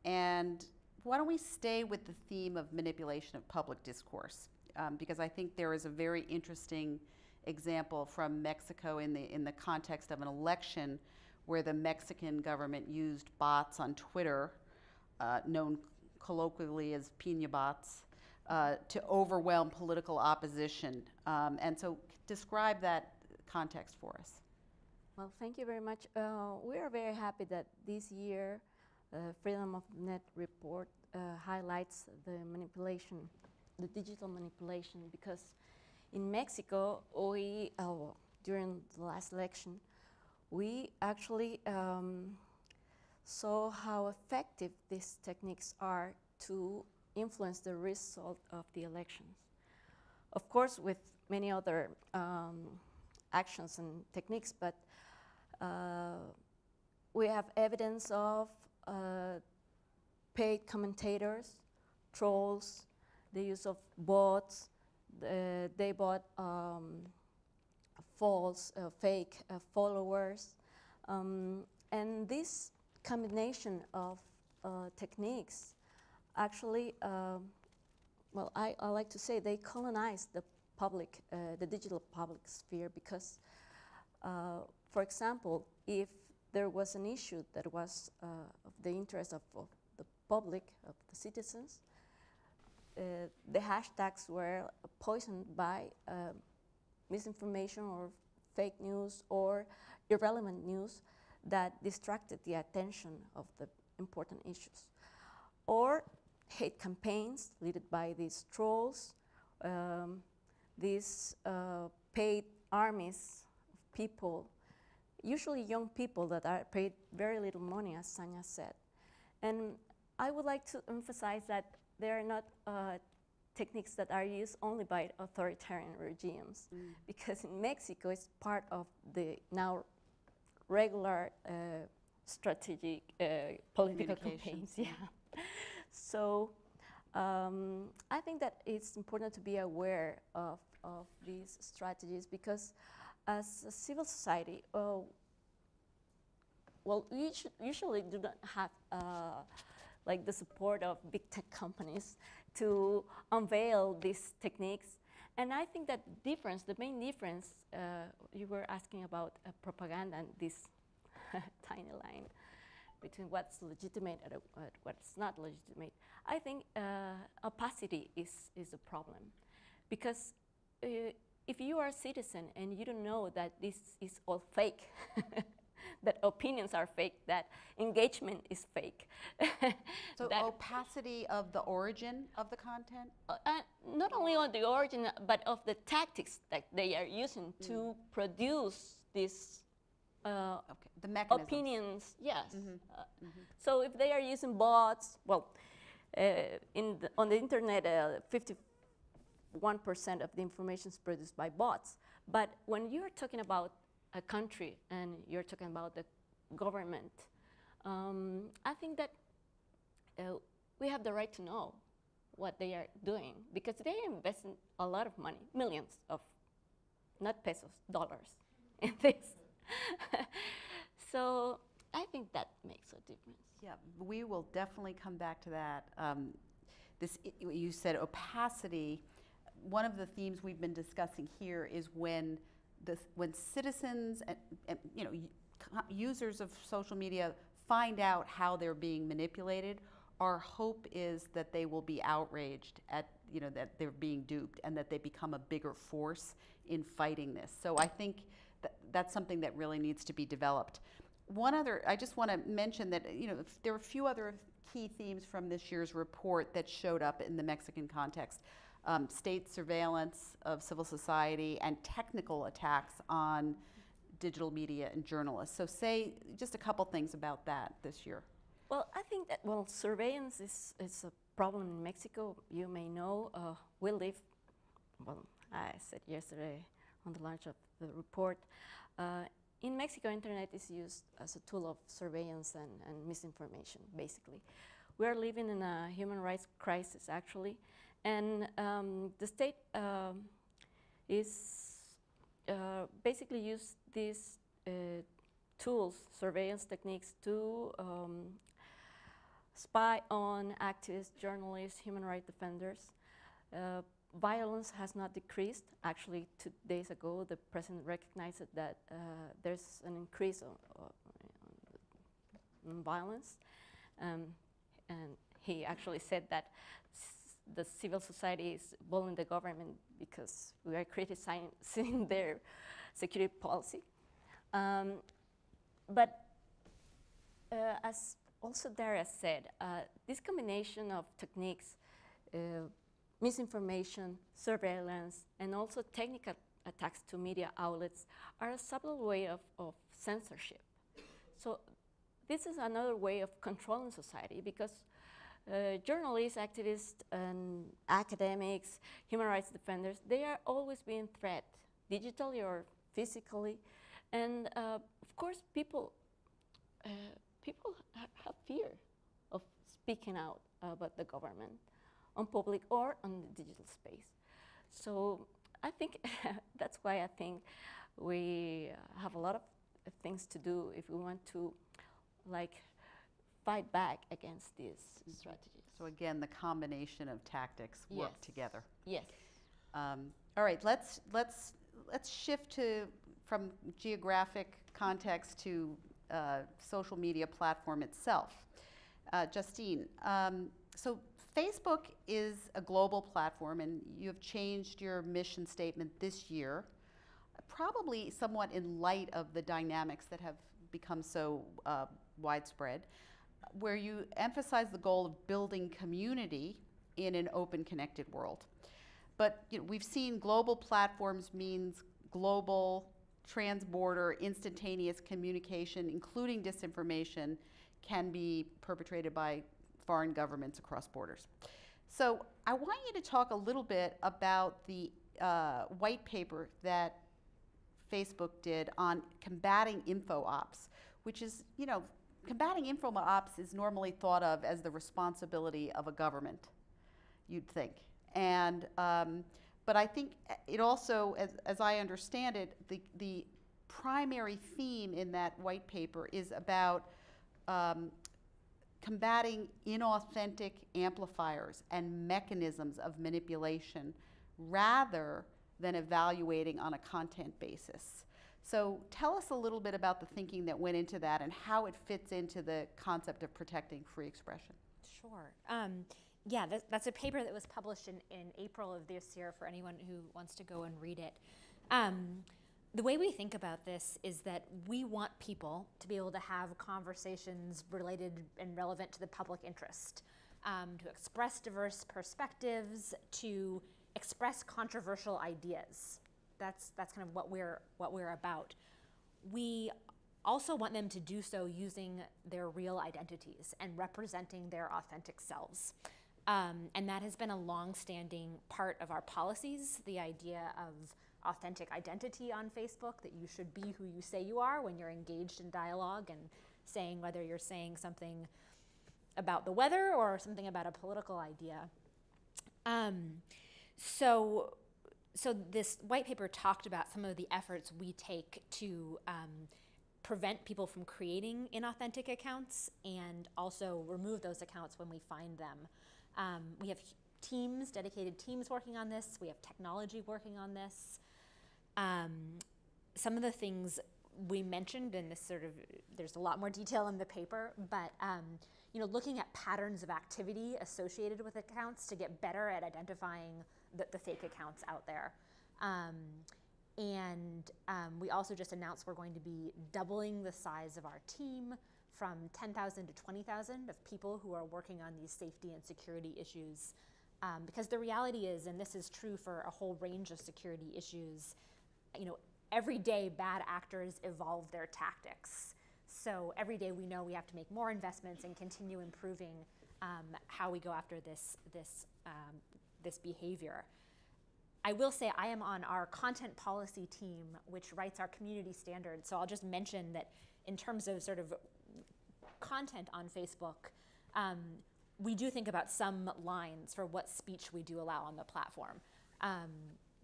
and why don't we stay with the theme of manipulation of public discourse, because I think there is a very interesting example from Mexico in the context of an election where the Mexican government used bots on Twitter, known colloquially as piña bots, to overwhelm political opposition. And so describe that context for us.
Well, thank you very much. We are very happy that this year Freedom of Net report highlights the manipulation, the digital manipulation, because in Mexico, we, during the last election, we actually saw how effective these techniques are to influence the result of the elections. Of course, with many other actions and techniques, but we have evidence of paid commentators, trolls, the use of bots. They bought false, fake followers. And this combination of techniques actually, well, I like to say they colonized the public, the digital public sphere, because for example, if there was an issue that was of the interest of the public, of the citizens, the hashtags were poisoned by misinformation or fake news or irrelevant news that distracted the attention of the important issues. Or hate campaigns led by these trolls, these paid armies of people, usually young people that are paid very little money, as Sanya said. And I would like to emphasize that they are not techniques that are used only by authoritarian regimes, because in Mexico it's part of the now regular strategic political campaigns. Yeah. So I think that it's important to be aware of these strategies, because as a civil society, well, we usually do not have like the support of big tech companies to unveil these techniques. And I think that difference, the main difference, you were asking about propaganda and this tiny line between what's legitimate and what's not legitimate. I think opacity is a problem, because if you are a citizen and you don't know that this is all fake, that opinions are fake, that engagement is fake.
So opacity of the origin of the content?
Not only on the origin, but of the tactics that they are using to produce these
the mechanisms.
Opinions, yes. So if they are using bots, well, on the internet, 51% of the information is produced by bots. But when you're talking about a country and you're talking about the government, I think that we have the right to know what they are doing, because they are investing a lot of money, millions of, not pesos, dollars, in this. So I think that makes a difference.
Yeah, we will definitely come back to that. You said opacity. One of the themes we've been discussing here is when citizens and users of social media find out how they're being manipulated, our hope is that they will be outraged at that they're being duped, and that they become a bigger force in fighting this. So I think that's something that really needs to be developed. I just want to mention that there are a few other key themes from this year's report that showed up in the Mexican context. State surveillance of civil society and technical attacks on digital media and journalists. So say just a couple things about that this year.
Well, I think that, surveillance is a problem in Mexico. You may know, we live, I said yesterday on the launch of the report, in Mexico, internet is used as a tool of surveillance and misinformation, basically. We are living in a human rights crisis, actually, and the state is basically used this tools, surveillance techniques to spy on activists, journalists, human rights defenders. Violence has not decreased. Actually, 2 days ago, the president recognized that there's an increase in violence. And he actually said that the civil society is bullying the government because we are criticizing their security policy. But as also Darius said, this combination of techniques, misinformation, surveillance, and also technical attacks to media outlets are a subtle way of censorship. So this is another way of controlling society because journalists, activists, and academics, human rights defenders, they are always being threatened, digitally or physically. And of course, people have fear of speaking out about the government on public or on the digital space. So I think that's why I think we have a lot of things to do if we want to fight back against these strategies.
So again, the combination of tactics work together.
Yes.
All right, let's shift from geographic context to social media platform itself. Justine, so Facebook is a global platform, and you have changed your mission statement this year, probably somewhat in light of the dynamics that have become so widespread, where you emphasize the goal of building community in an open, connected world. But we've seen global platforms means global, trans-border, instantaneous communication, including disinformation, can be perpetrated by foreign governments across borders. So I want you to talk a little bit about the white paper that Facebook did on combating info ops, which is, combating info ops is normally thought of as the responsibility of a government, you'd think. And, but I think it also, as I understand it, the primary theme in that white paper is about combating inauthentic amplifiers and mechanisms of manipulation rather than evaluating on a content basis. So tell us a little bit about the thinking that went into that and how it fits into the concept of protecting free expression.
Sure. Yeah, that's a paper that was published in April of this year for anyone who wants to go and read it. The way we think about this is that we want people to be able to have conversations related and relevant to the public interest, to express diverse perspectives, to express controversial ideas. That's kind of what we're about. We also want them to do so using their real identities and representing their authentic selves. And that has been a long-standing part of our policies, the idea of authentic identity on Facebook, that you should be who you say you are when you're engaged in dialogue and saying whether you're saying something about the weather or something about a political idea. So this white paper talked about some of the efforts we take to prevent people from creating inauthentic accounts and also remove those accounts when we find them. We have teams, dedicated teams working on this. We have technology working on this. Some of the things we mentioned, and there's a lot more detail in the paper, but looking at patterns of activity associated with accounts to get better at identifying the fake accounts out there. We also just announced we're going to be doubling the size of our team from 10,000 to 20,000 of people who are working on these safety and security issues. Because the reality is, and this is true for a whole range of security issues, every day bad actors evolve their tactics. So every day we know we have to make more investments and continue improving how we go after this behavior. I will say I am on our content policy team, which writes our community standards. So I'll just mention that in terms of sort of content on Facebook, we do think about some lines for what speech we do allow on the platform.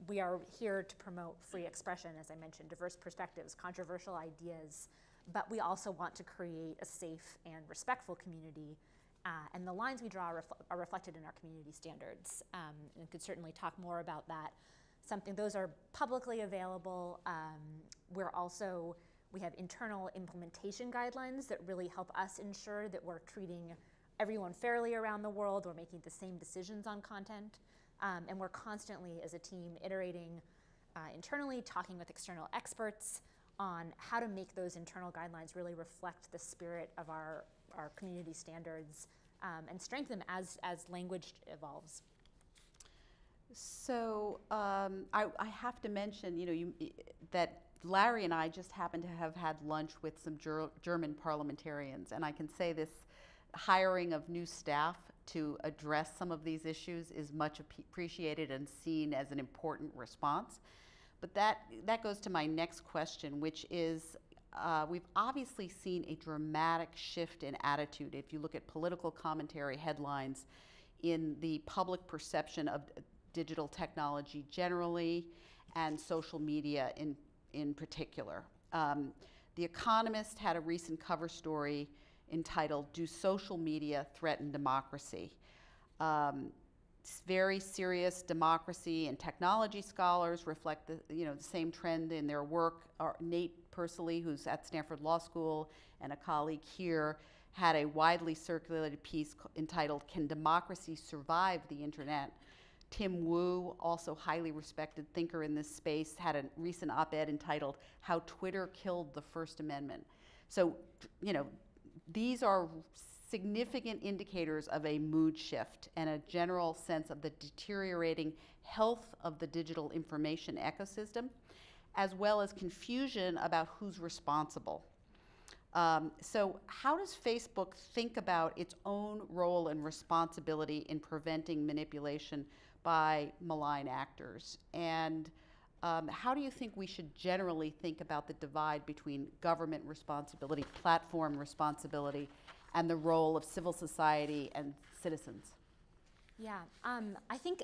We are here to promote free expression, as I mentioned, diverse perspectives, controversial ideas, but we also want to create a safe and respectful community. And the lines we draw are reflected in our community standards. And could certainly talk more about that. Those are publicly available. We have internal implementation guidelines that really help us ensure that we're treating everyone fairly around the world. We're making the same decisions on content. And we're constantly, as a team, iterating internally, talking with external experts on how to make those internal guidelines really reflect the spirit of our community standards and strengthen them as language evolves.
So I have to mention, that Larry and I just happened to have had lunch with some German parliamentarians, and I can say this hiring of new staff to address some of these issues is much appreciated and seen as an important response. But that goes to my next question, which is we've obviously seen a dramatic shift in attitude. If you look at political commentary headlines in the public perception of digital technology generally and social media in particular. The Economist had a recent cover story entitled, "Do Social Media Threaten Democracy?" Very serious democracy and technology scholars reflect the same trend in their work. Nate Persily, who's at Stanford Law School, and a colleague here, had a widely circulated piece entitled, "Can Democracy Survive the Internet?" Tim Wu, also highly respected thinker in this space, had a recent op-ed entitled, "How Twitter Killed the First Amendment." So, these are significant indicators of a mood shift and a general sense of the deteriorating health of the digital information ecosystem, as well as confusion about who's responsible. So how does Facebook think about its own role and responsibility in preventing manipulation by malign actors? And how do you think we should generally think about the divide between government responsibility, platform responsibility, and the role of civil society and citizens?
Yeah, I think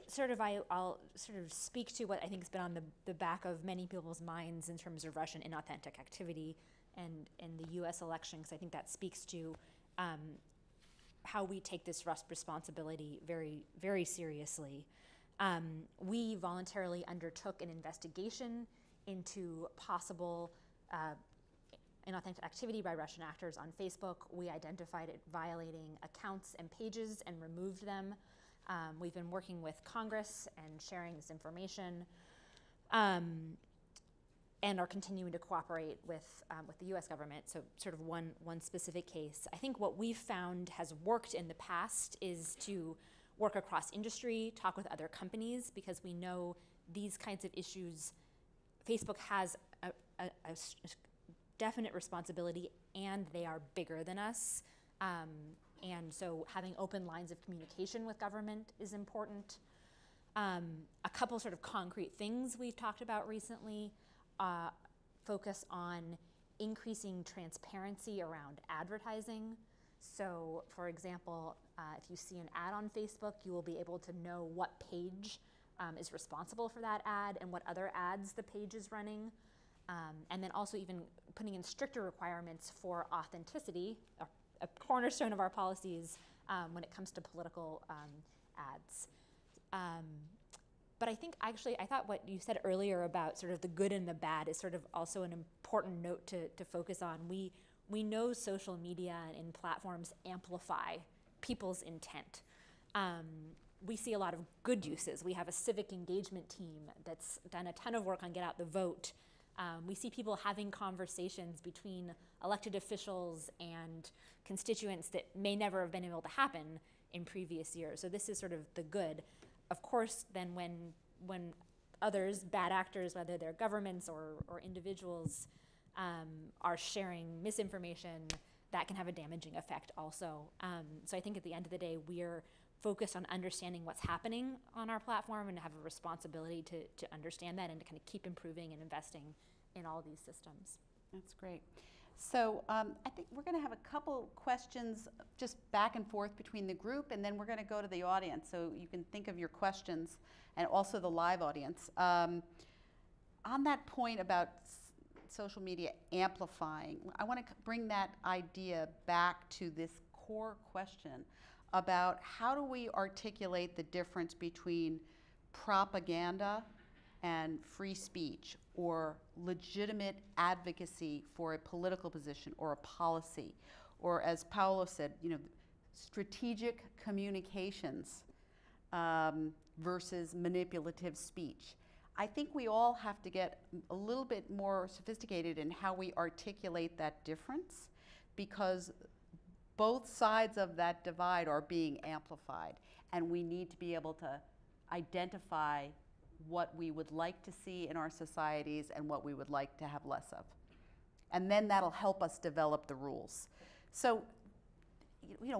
I'll speak to what I think has been on the back of many people's minds in terms of Russian inauthentic activity and the U.S. election, because I think that speaks to how we take this responsibility very, very seriously. We voluntarily undertook an investigation into possible inauthentic activity by Russian actors on Facebook. We identified it violating accounts and pages and removed them. We've been working with Congress and sharing this information, and are continuing to cooperate with the U.S. government. So sort of one specific case. I think what we've found has worked in the past is to work across industry, talk with other companies, because we know these kinds of issues, Facebook has a definite responsibility, and they are bigger than us. And so having open lines of communication with government is important. A couple sort of concrete things we've talked about recently focus on increasing transparency around advertising. So, for example, if you see an ad on Facebook, you will be able to know what page is responsible for that ad and what other ads the page is running. And then also even putting in stricter requirements for authenticity, a cornerstone of our policies when it comes to political ads. But I think I thought what you said earlier about sort of the good and the bad is sort of also an important note to focus on. We know social media and platforms amplify people's intent. We see a lot of good uses. We have a civic engagement team that's done a ton of work on Get Out the Vote. We see people having conversations between elected officials and constituents that may never have been able to happen in previous years. So this is sort of the good. Of course, then when others, bad actors, whether they're governments or individuals, are sharing misinformation, that can have a damaging effect also. So I think at the end of the day, we're focused on understanding what's happening on our platform and have a responsibility to understand that and to kind of keep improving and investing in all these systems.
That's great. So I think we're going to have a couple questions just back and forth between the group, and then we're going to go to the audience so you can think of your questions, and also the live audience. On that point about social media amplifying, I want to bring that idea back to this core question about how do we articulate the difference between propaganda and free speech, or legitimate advocacy for a political position or a policy, or as Paolo said, strategic communications versus manipulative speech. I think we all have to get a little bit more sophisticated in how we articulate that difference, because both sides of that divide are being amplified, and we need to be able to identify what we would like to see in our societies and what we would like to have less of. And then that'll help us develop the rules. So,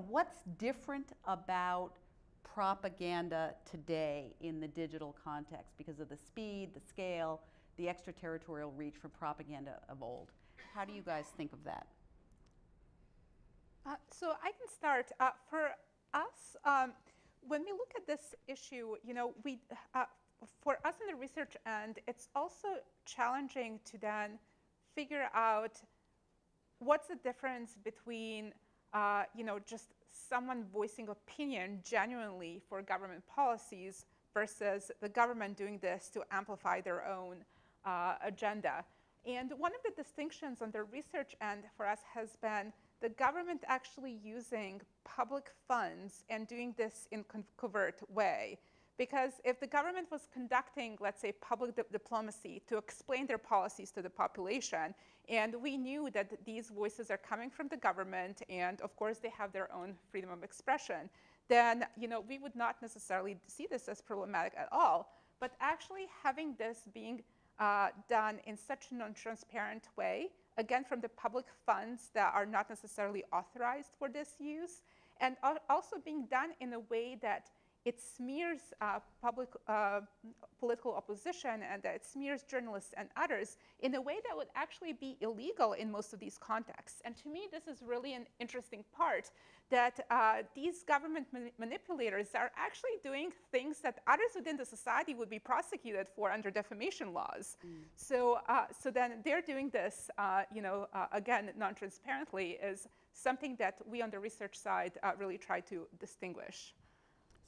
what's different about propaganda today in the digital context because of the speed, the scale, the extraterritorial reach from propaganda of old? How do you guys think of that?
So I can start. For us, when we look at this issue, for us in the research end, it's also challenging to then figure out what's the difference between, just someone voicing opinion genuinely for government policies versus the government doing this to amplify their own agenda. And one of the distinctions on the research end for us has been the government actually using public funds and doing this in covert way. Because if the government was conducting, let's say, public diplomacy to explain their policies to the population, and we knew that these voices are coming from the government, and of course they have their own freedom of expression, then we would not necessarily see this as problematic at all. But actually having this being done in such a non-transparent way, again from the public funds that are not necessarily authorized for this use, and also being done in a way that it smears public political opposition, and that it smears journalists and others in a way that would actually be illegal in most of these contexts. And to me, this is really an interesting part, that these government manipulators are actually doing things that others within the society would be prosecuted for under defamation laws. So then they're doing this, again, non-transparently, is something that we on the research side really try to distinguish.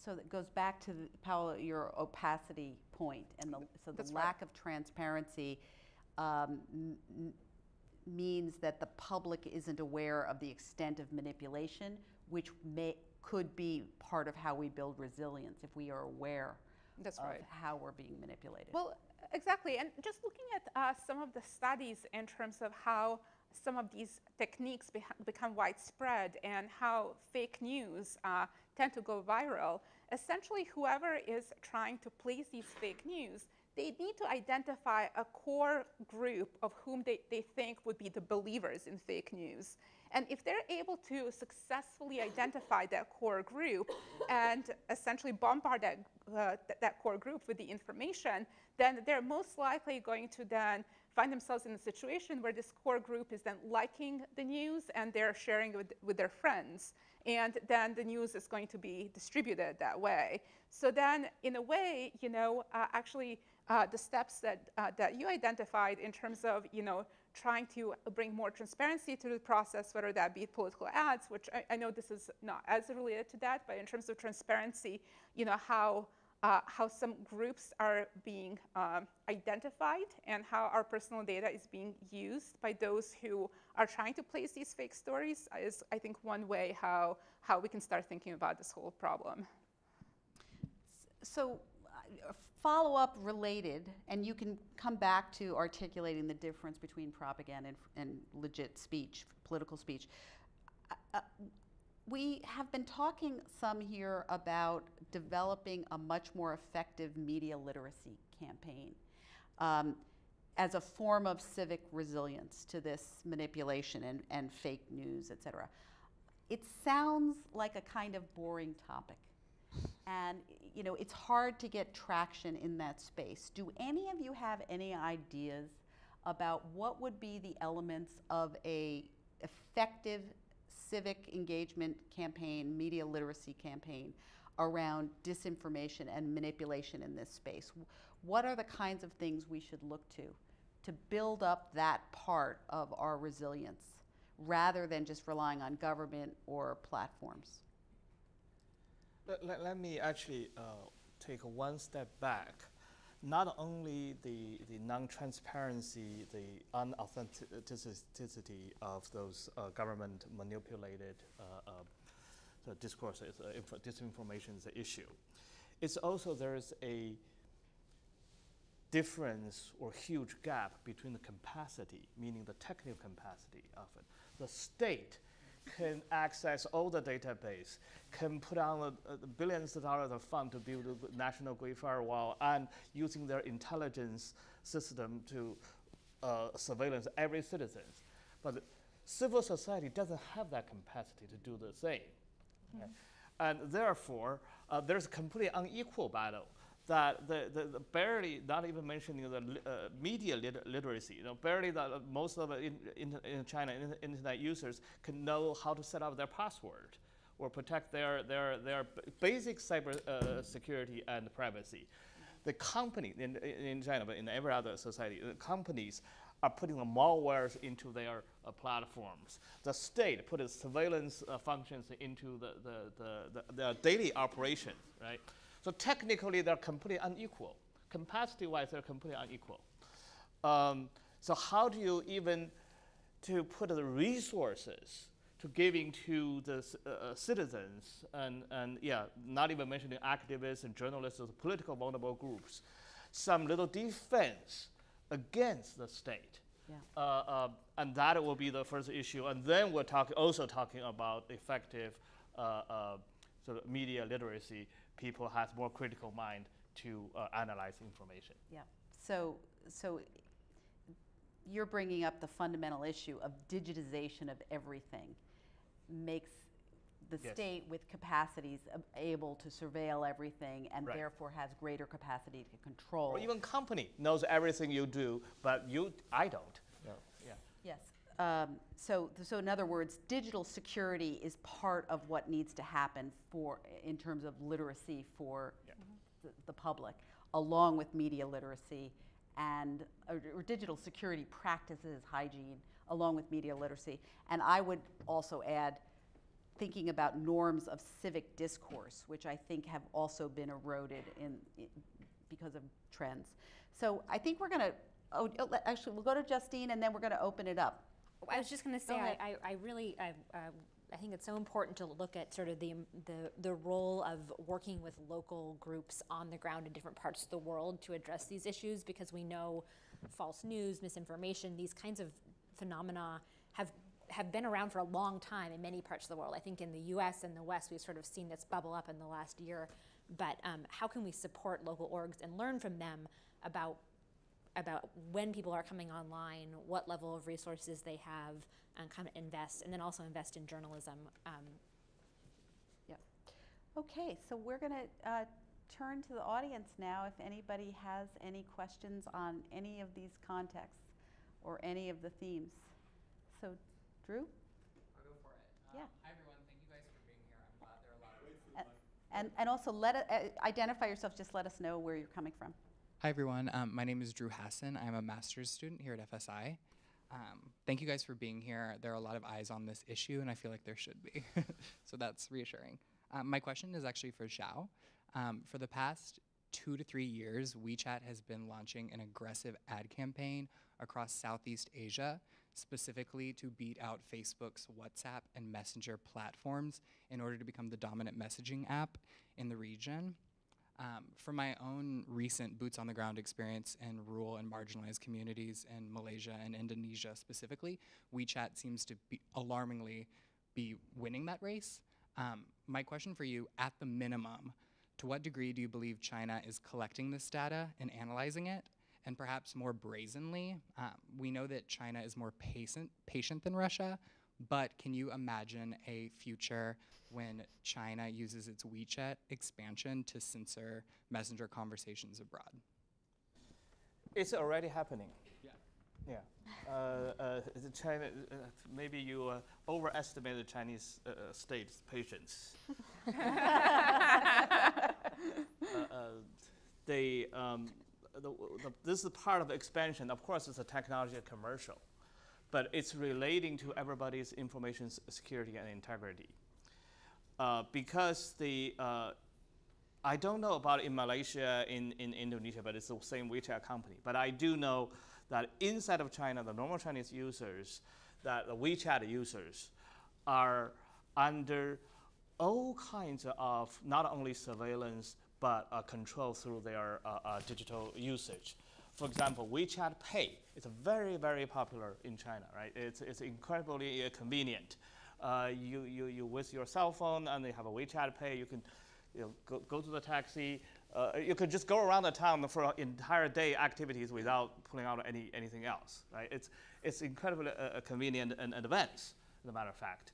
So that goes back to, Paolo, your opacity point, and so the lack of transparency means that the public isn't aware of the extent of manipulation, which could be part of how we build resilience if we are aware of how we're being manipulated.
Well, exactly, and just looking at some of the studies in terms of how some of these techniques become widespread and how fake news tend to go viral, essentially whoever is trying to place these fake news, they need to identify a core group of whom they think would be the believers in fake news. And if they're able to successfully identify that core group and essentially bombard that core group with the information, then they're most likely going to then find themselves in a situation where this core group is then liking the news and they're sharing it with their friends. And then the news is going to be distributed that way. So then, in a way, actually the steps that you identified in terms of, trying to bring more transparency to the process, whether that be political ads, which I know this is not as related to that, but in terms of transparency, how some groups are being identified and how our personal data is being used by those who are trying to place these fake stories is, I think, one way how we can start thinking about this whole problem.
So follow-up related, and you can come back to articulating the difference between propaganda and legit speech, political speech. We have been talking some here about developing a much more effective media literacy campaign as a form of civic resilience to this manipulation and fake news, et cetera. It sounds like a kind of boring topic. And it's hard to get traction in that space. Do any of you have any ideas about what would be the elements of a effective civic engagement campaign, media literacy campaign around disinformation and manipulation in this space? What are the kinds of things we should look to to build up that part of our resilience rather than just relying on government or platforms?
Let me actually take one step back. Not only the non-transparency, the unauthenticity of those government manipulated the discourses, disinformation is an issue. It's also there's a difference or huge gap between the capacity, meaning the technical capacity of it. The state can access all the database, can put on billions of dollars of fund to build a national Great Firewall, and using their intelligence system to surveillance every citizen. But civil society doesn't have that capacity to do the same. Mm-hmm. Okay? And therefore, there's a completely unequal battle that the barely, not even mentioning the media literacy, barely most of in China, internet users can know how to set up their password or protect their basic cyber security and privacy. The company in China, but in every other society, the companies are putting the malwares into their platforms. The state put its surveillance functions into the daily operation, right? So technically, they're completely unequal. Capacity-wise, they're completely unequal. So how do you even to put the resources to giving to the citizens and yeah, not even mentioning activists and journalists or political vulnerable groups, some little defense against the state. Yeah. And that will be the first issue. And then we're also talking about effective sort of media literacy. People have more critical mind to analyze information.
Yeah. So you're bringing up the fundamental issue of digitization of everything makes the
yes.
state with capacities able to surveil everything and
right.
therefore has greater capacity to control.
Or even company knows everything you do, but I don't. No. Yeah.
Yes. So in other words, digital security is part of what needs to happen in terms of literacy for
yeah.
the public, along with media literacy and or digital security practices, hygiene, along with media literacy. And I would also add thinking about norms of civic discourse, which I think have also been eroded because of trends. So I think we're going to, actually, we'll go to Justine and then we're going to open it up.
I was just going to say, I think it's so important to look at sort of the role of working with local groups on the ground in different parts of the world to address these issues, because we know false news, misinformation, these kinds of phenomena have been around for a long time in many parts of the world. I think in the US and the West, we've sort of seen this bubble up in the last year. But how can we support local orgs and learn from them about when people are coming online, what level of resources they have, and kind of invest, and then also invest in journalism.
Yeah. Okay, so we're going to turn to the audience now if anybody has any questions on any of these contexts or any of the themes. So, Drew?
I'll go for it.
Yeah.
Hi, everyone. Thank you guys for being here. I'm glad there are a lot of
And also identify yourself, just let us know where you're coming from.
Hi, everyone. My name is Drew Hassan. I'm a master's student here at FSI. Thank you guys for being here. There are a lot of eyes on this issue, and I feel like there should be. So that's reassuring. My question is actually for Xiao. For the past 2 to 3 years, WeChat has been launching an aggressive ad campaign across Southeast Asia, specifically to beat out Facebook's WhatsApp and Messenger platforms in order to become the dominant messaging app in the region. From my own recent boots-on-the-ground experience in rural and marginalized communities in Malaysia and Indonesia specifically, WeChat seems to be alarmingly be winning that race. My question for you, at the minimum, to what degree do you believe China is collecting this data and analyzing it? And perhaps more brazenly, we know that China is more patient than Russia, but can you imagine a future when China uses its WeChat expansion to censor messenger conversations abroad?
It's already happening.
Yeah.
Yeah. China, maybe you overestimate the Chinese state's patience. this is part of the expansion. Of course, it's a technology and commercial, but it's relating to everybody's information security and integrity. Because I don't know about in Malaysia, in Indonesia, but it's the same WeChat company. But I do know that inside of China, the normal Chinese users, that the WeChat users are under all kinds of not only surveillance, but control through their digital usage. For example, WeChat Pay is very, very popular in China, right? It's incredibly convenient. You with your cell phone and they have a WeChat Pay, you can go to the taxi. You could just go around the town for entire day activities without pulling out anything else, right? It's incredibly convenient and advanced, as a matter of fact,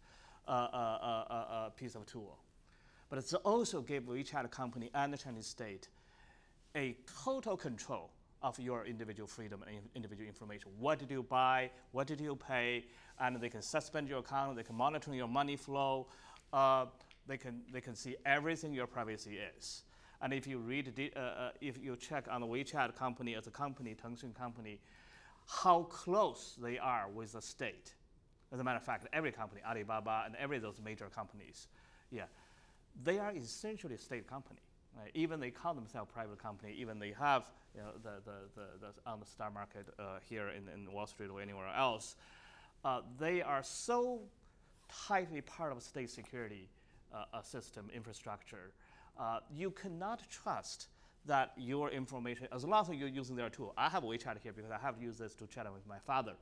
a piece of tool. But it's also give WeChat company and the Chinese state a total control of your individual freedom and individual information. What did you buy? What did you pay? And they can suspend your account. They can monitor your money flow. They can see everything your privacy is. And if you read, if you check on the WeChat company as a company, Tencent company, how close they are with the state. As a matter of fact, every company, Alibaba and every of those major companies, they are essentially a state company. Right? Even they call themselves private company. Even they have the on the stock market here in Wall Street or anywhere else. They are so tightly part of state security system infrastructure. You cannot trust that your information, as long as you're using their tool. I have WeChat here because I have used this to chat with my father.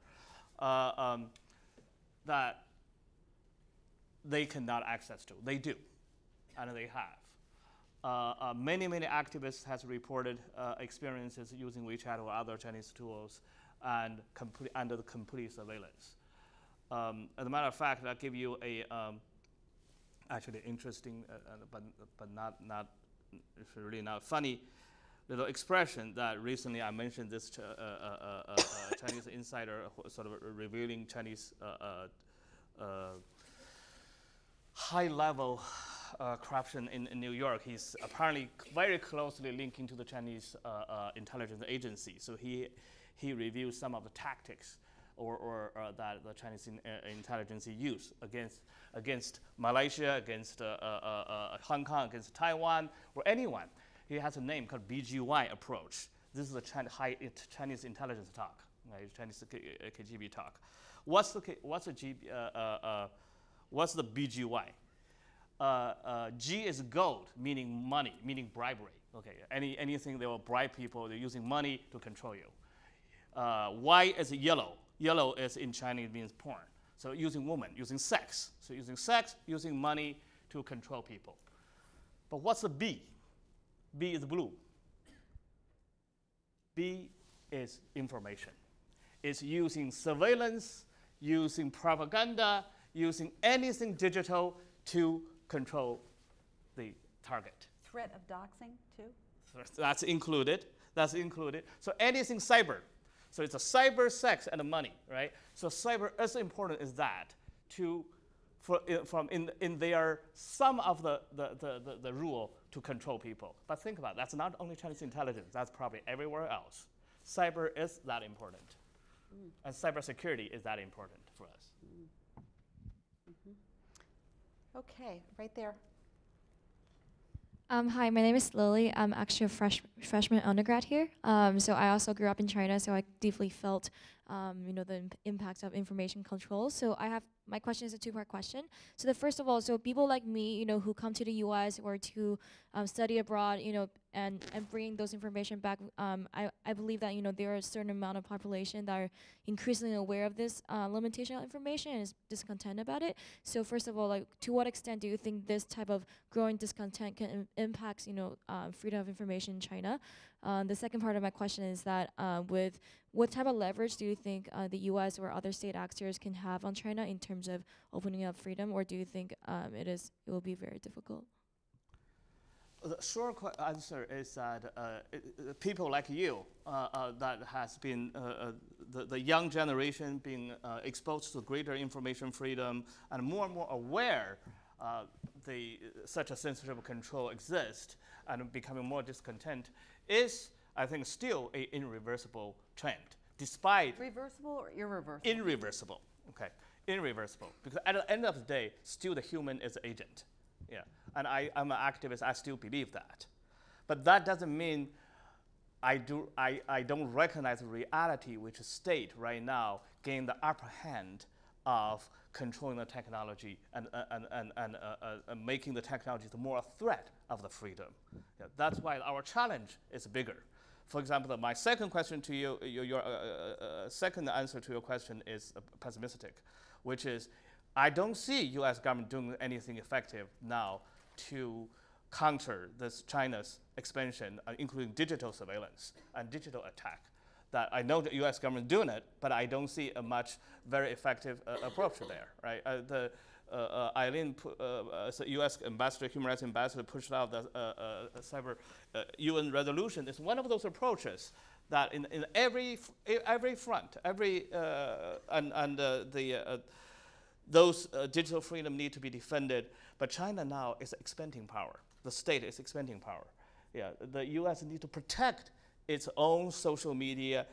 That they cannot access to. They do, and they have. Many activists has reported experiences using WeChat or other Chinese tools and under the complete surveillance. As a matter of fact, I'll give you a actually interesting, but not it's really not funny little expression that recently I mentioned this Chinese insider sort of revealing Chinese high-level corruption in New York. He's apparently very closely linking to the Chinese intelligence agency. So he reviewed some of the tactics or that the Chinese intelligence use against Malaysia, against Hong Kong, against Taiwan, or anyone. He has a name called BGY approach. This is the Chinese intelligence talk, right? Chinese KGB talk. What's the BGY? G is gold, meaning money, meaning bribery. Okay, anything they will bribe people. They're using money to control you. Y is yellow. Yellow is in Chinese means porn. So using woman, using sex. So using sex, using money to control people. But what's the B? B is blue. B is information. It's using surveillance, using propaganda, using anything digital to control the target.
Threat of doxing too?
That's included. That's included. So anything cyber. So it's a cyber, sex, and money, right? So cyber, as important as that, in their some of the rule to control people. But think about it, that's not only Chinese intelligence. That's probably everywhere else. Cyber is that important, and cybersecurity is that important for us.
Okay, right there.
Hi, my name is Lily. I'm actually a freshman undergrad here. So I also grew up in China, so I deeply felt, the impact of information control. So my question is a two-part question. So the first of all, so people like me, who come to the U.S. or to study abroad, and bring those information back, I believe that, there are a certain amount of population that are increasingly aware of this limitation of information and is discontent about it. So first of all, to what extent do you think this type of growing discontent can impact, freedom of information in China? The second part of my question is that with what type of leverage do you think the U.S. or other state actors can have on China in terms of opening up freedom, or do you think it will be very difficult?
The short answer is that people like you that has been the young generation being exposed to greater information freedom and more aware such a censorship control exists and becoming more discontent is I think still a irreversible trend, despite
Reversible or irreversible?
irreversible. Okay, irreversible. Because at the end of the day, still the human is the agent. Yeah, and I'm an activist. I still believe that, but that doesn't mean I don't recognize the reality which the state right now gain the upper hand of controlling the technology and making the technology the more a threat of the freedom. Yeah, that's why our challenge is bigger. For example, my second question to you, your second answer to your question is pessimistic, which is I don't see U.S. government doing anything effective now to counter this China's expansion, including digital surveillance and digital attack. That I know the U.S. government doing it, but I don't see a much very effective approach there, right? Eileen, U.S. ambassador, human rights ambassador, pushed out the cyber UN resolution. It's one of those approaches that in every front, those digital freedom need to be defended. But China now is expanding power. The state is expanding power. Yeah, the U.S. need to protect its own social media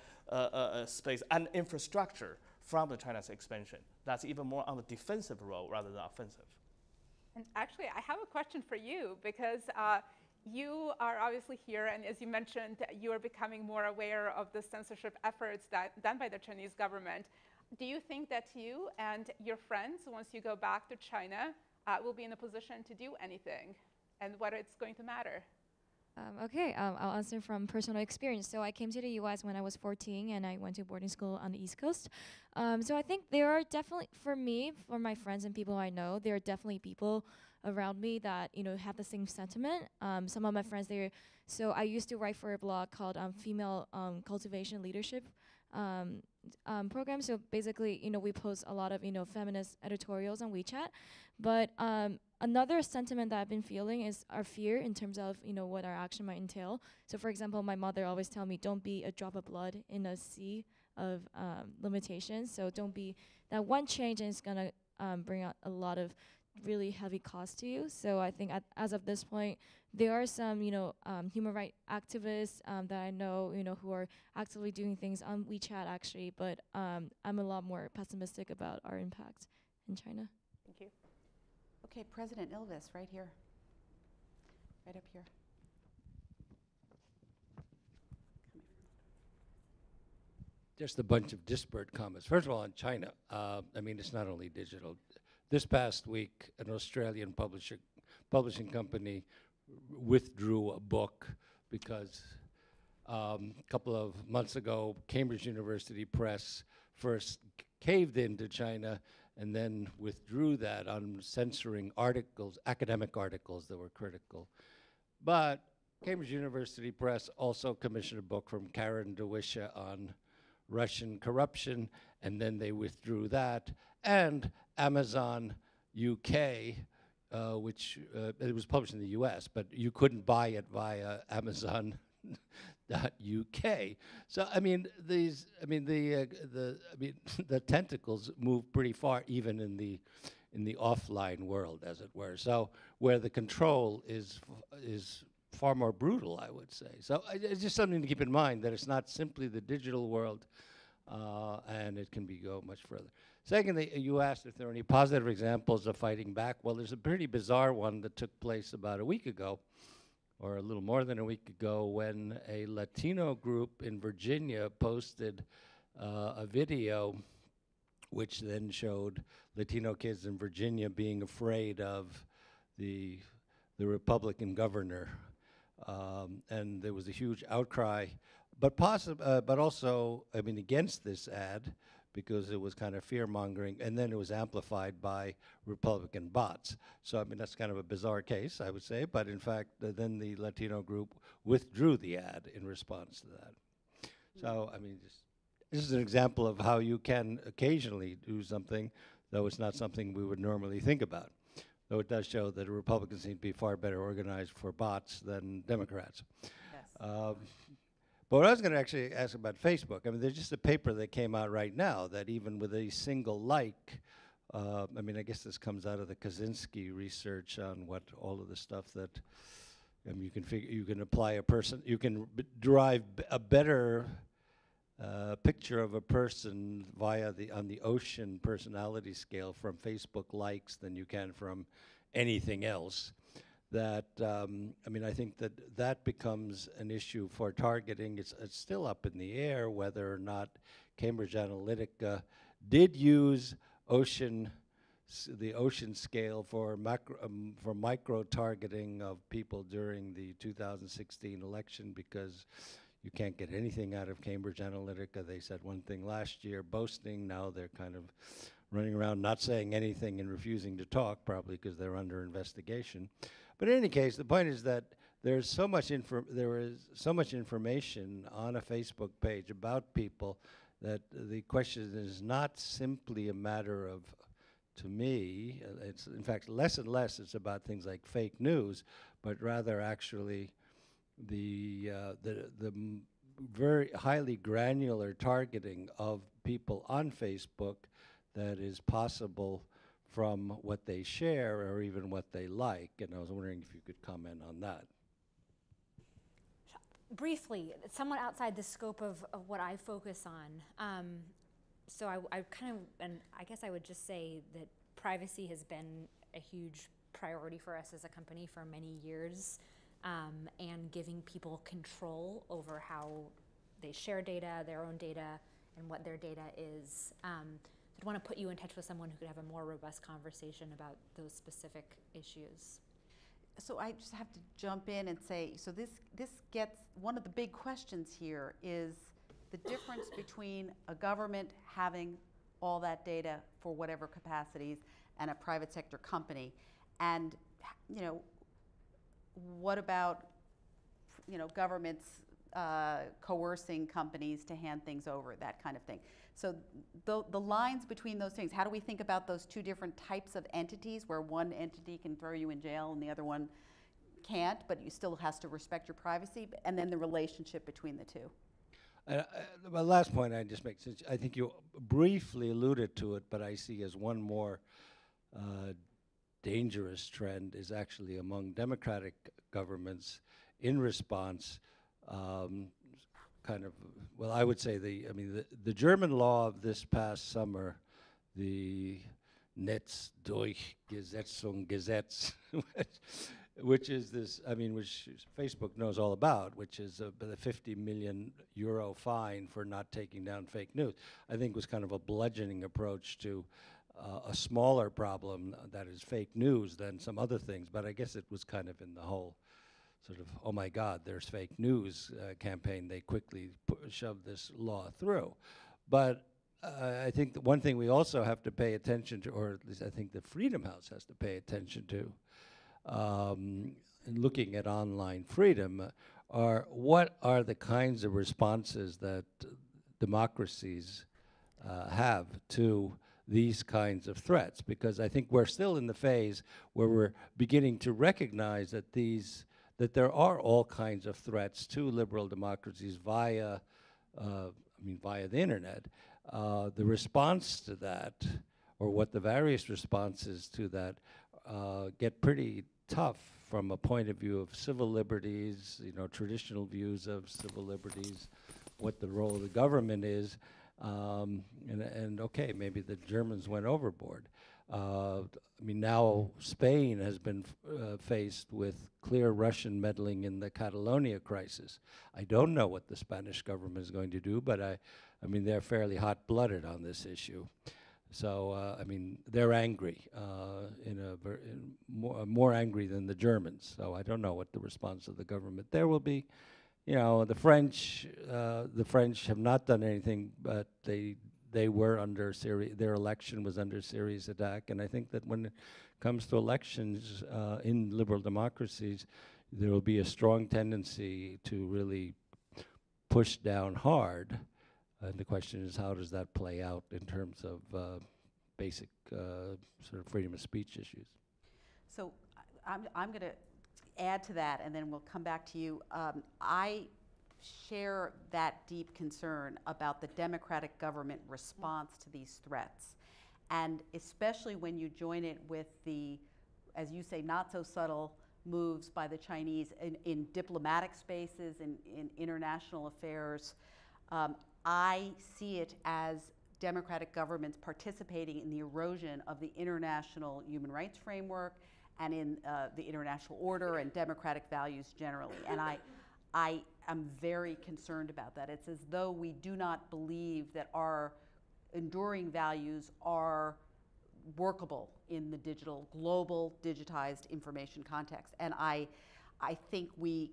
space and infrastructure from the China's expansion. That's even more on the defensive role rather than offensive.
And actually, I have a question for you because you are obviously here, and as you mentioned, you are becoming more aware of the censorship efforts done by the Chinese government. Do you think that you and your friends, once you go back to China, will be in a position to do anything, and whether it's going to matter?
Okay, I'll answer from personal experience. So I came to the U.S. when I was 14, and I went to boarding school on the East Coast. So I think there are definitely, for me, for my friends and people I know, there are definitely people around me that have the same sentiment. Some of my friends, so I used to write for a blog called Female Cultivation Leadership program. So basically, we post a lot of feminist editorials on WeChat, but another sentiment that I've been feeling is our fear in terms of what our action might entail. So for example, my mother always tell me, don't be a drop of blood in a sea of limitations. So don't be that one change, and it's gonna bring out a lot of really heavy cost to you. So I think as of this point, there are some human rights activists that I know who are actively doing things on WeChat actually, but I'm a lot more pessimistic about our impact in China.
Thank you.
Okay, President Ilves, right here. Right up here.
Just a bunch of disparate comments. First of all, on China, I mean, it's not only digital. This past week, an Australian publishing company withdrew a book because a couple of months ago, Cambridge University Press first caved into China and then withdrew that on censoring articles, academic articles that were critical. But Cambridge University Press also commissioned a book from Karen DeWisha on Russian corruption, and then they withdrew that. And Amazon UK, which it was published in the US, but you couldn't buy it via Amazon.uk. So I mean, the tentacles move pretty far, even in the offline world, as it were. So where the control is far more brutal, I would say. So it's just something to keep in mind, that it's not simply the digital world, and it can go much further. Secondly, you asked if there are any positive examples of fighting back. Well, there's a pretty bizarre one that took place about a week ago, or a little more than a week ago, when a Latino group in Virginia posted a video which then showed Latino kids in Virginia being afraid of the Republican governor. And there was a huge outcry, but also, I mean, against this ad, because it was kind of fear-mongering, and then it was amplified by Republican bots. So, I mean, that's kind of a bizarre case, I would say, but in fact, then the Latino group withdrew the ad in response to that. So, I mean, this is an example of how you can occasionally do something, though it's not something we would normally think about. Though it does show that Republicans seem to be far better organized for bots than Democrats.
Yes.
But what I was going to actually ask about Facebook, I mean, there's just a paper that came out right now that even with a single like, I mean, I guess this comes out of the Kaczynski research on what all of the stuff that you can apply a person, you can derive a better picture of a person on the ocean personality scale from Facebook likes than you can from anything else. That I think that becomes an issue for targeting. It's still up in the air whether or not Cambridge Analytica did use the ocean scale for micro targeting of people during the 2016 election, because you can't get anything out of Cambridge Analytica. They said one thing last year, boasting. Now they're kind of running around not saying anything and refusing to talk, probably because they're under investigation. But in any case, the point is that there is so much information on a Facebook page about people that the question is not simply a matter of, to me, it's in fact less and less it's about things like fake news, but rather actually the very highly granular targeting of people on Facebook that is possible from what they share or even what they like. And I was wondering if you could comment on that.
Briefly, somewhat outside the scope of what I focus on. So I kind of, and I guess I would just say that privacy has been a huge priority for us as a company for many years, and giving people control over how they share data, their own data, and what their data is. I'd want to put you in touch with someone who could have a more robust conversation about those specific issues.
So I just have to jump in and say, so this gets, one of the big questions here is the difference between a government having all that data for whatever capacities and a private sector company. And, what about, governments coercing companies to hand things over, that kind of thing. So the lines between those things, how do we think about those two different types of entities where one entity can throw you in jail and the other one can't, but you still has to respect your privacy, and then the relationship between the two?
My last point I just make, since I think you briefly alluded to it, but I see as one more dangerous trend is actually among democratic governments in response, I would say the German law of this past summer, the Netzdurchsetzungsgesetz, which is this, which Facebook knows all about, which is the 50 million euro fine for not taking down fake news, I think was kind of a bludgeoning approach to a smaller problem that is fake news than some other things, but I guess it was kind of in the whole sort of, oh my God, there's fake news campaign. They quickly shoved this law through. But I think that one thing we also have to pay attention to, or at least I think the Freedom House has to pay attention to, in looking at online freedom, are what are the kinds of responses that democracies have to these kinds of threats, because I think we're still in the phase where we're beginning to recognize that there are all kinds of threats to liberal democracies via the internet. The response to that, or what the various responses to that, get pretty tough from a point of view of civil liberties, traditional views of civil liberties, what the role of the government is. And okay, maybe the Germans went overboard. Now Spain has been faced with clear Russian meddling in the Catalonia crisis. I don't know what the Spanish government is going to do, but they're fairly hot-blooded on this issue. So they're angry, more angry than the Germans. So I don't know what the response of the government there will be. The French have not done anything, but they were under their election was under serious attack. And I think that when it comes to elections in liberal democracies, there will be a strong tendency to really push down hard. And the question is, how does that play out in terms of basic sort of freedom of speech issues?
So I'm going to add to that, and then we'll come back to you. I share that deep concern about the democratic government response to these threats, and especially when you join it with the, as you say, not so subtle moves by the Chinese in diplomatic spaces, in international affairs. I see it as democratic governments participating in the erosion of the international human rights framework and in the international order and democratic values generally. And I am very concerned about that. It's as though we do not believe that our enduring values are workable in the global digitized information context. And I think we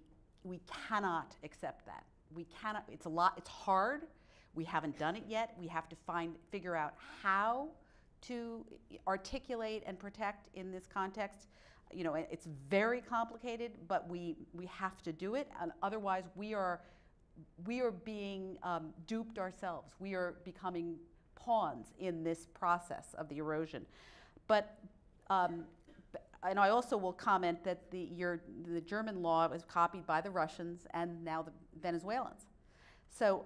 cannot accept that. We cannot, it's hard. We haven't done it yet. We have to figure out how to articulate and protect in this context. You know, it's very complicated, but we have to do it, and otherwise we are being duped ourselves. We are becoming pawns in this process of the erosion. But and I also will comment that the German law was copied by the Russians and now the Venezuelans. So,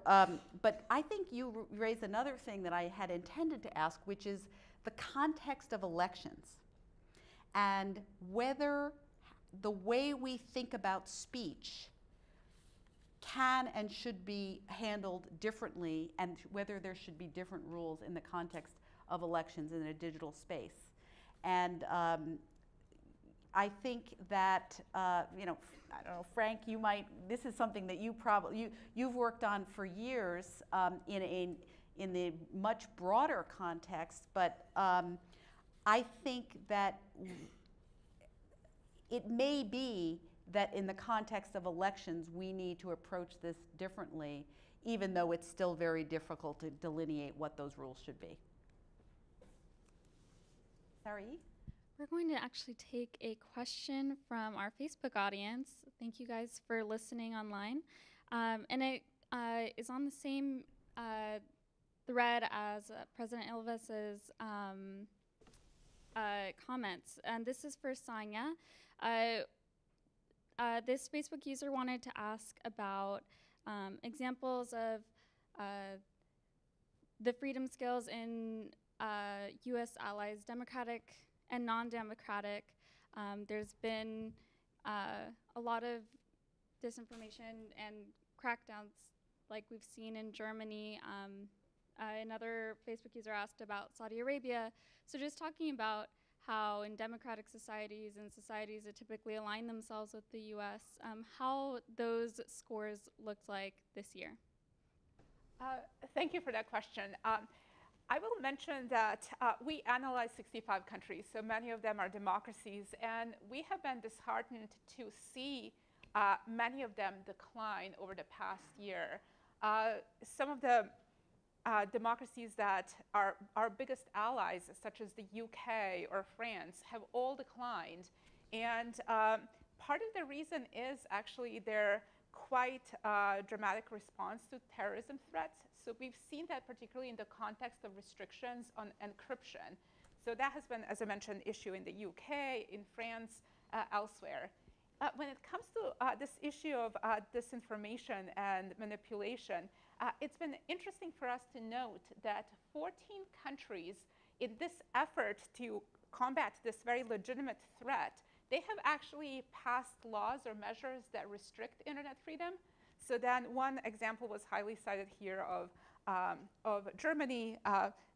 but I think you raised another thing that I had intended to ask, which is the context of elections and whether the way we think about speech can and should be handled differently, and whether there should be different rules in the context of elections in a digital space. And I think that, you know, I don't know, Frank, you might, this is something that you've worked on for years in the much broader context, but I think that it may be that in the context of elections, we need to approach this differently, even though it's still very difficult to delineate what those rules should be. Sorry?
We're going to actually take a question from our Facebook audience. Thank you guys for listening online. And it is on the same thread as President Ilves's comments. And this is for Sanya. This Facebook user wanted to ask about examples of the freedom scales in U.S. allies, democratic and non-democratic. There's been a lot of disinformation and crackdowns like we've seen in Germany. Another Facebook user asked about Saudi Arabia. So just talking about how in democratic societies and societies that typically align themselves with the US, how those scores looked like this year.
Thank you for that question. I will mention that we analyzed 65 countries, so many of them are democracies, and we have been disheartened to see many of them decline over the past year. Some of the democracies that are our biggest allies, such as the UK or France, have all declined. And part of the reason is actually their quite dramatic response to terrorism threats. So we've seen that particularly in the context of restrictions on encryption. So that has been, as I mentioned, issue in the UK, in France, elsewhere. When it comes to this issue of disinformation and manipulation, it's been interesting for us to note that 14 countries, in this effort to combat this very legitimate threat, they have actually passed laws or measures that restrict internet freedom. So then one example was highly cited here of Germany.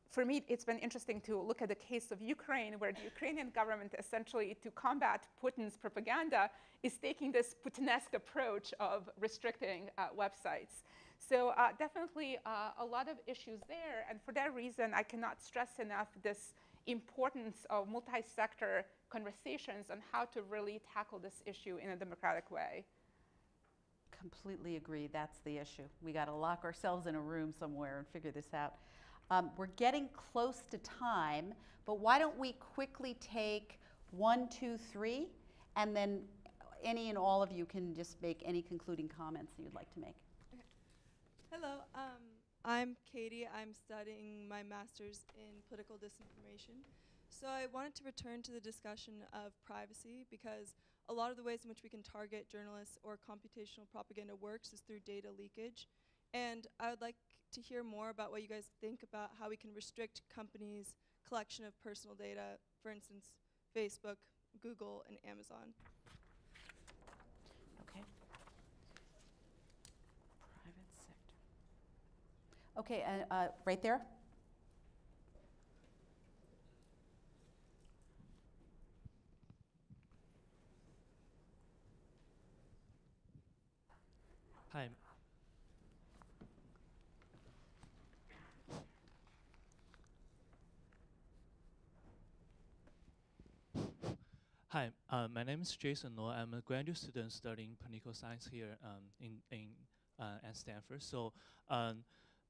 For me, it's been interesting to look at the case of Ukraine, where the Ukrainian government essentially, to combat Putin's propaganda, is taking this Putinesque approach of restricting websites. So definitely a lot of issues there. And for that reason, I cannot stress enough this importance of multi-sector conversations on how to really tackle this issue in a democratic way.
Completely agree. That's the issue. We got to lock ourselves in a room somewhere and figure this out. We're getting close to time, but why don't we quickly take 1, 2, 3, and then any and all of you can just make any concluding comments that you'd like to make.
Okay. Hello, I'm Katie. I'm studying my master's in political disinformation. So I wanted to return to the discussion of privacy, because a lot of the ways in which we can target journalists or computational propaganda works is through data leakage. And I would like to hear more about what you guys think about how we can restrict companies' collection of personal data, for instance, Facebook, Google, and Amazon.
Okay, right there.
Hi. Hi, my name is Jason Lo. I'm a graduate student studying political science here at Stanford. So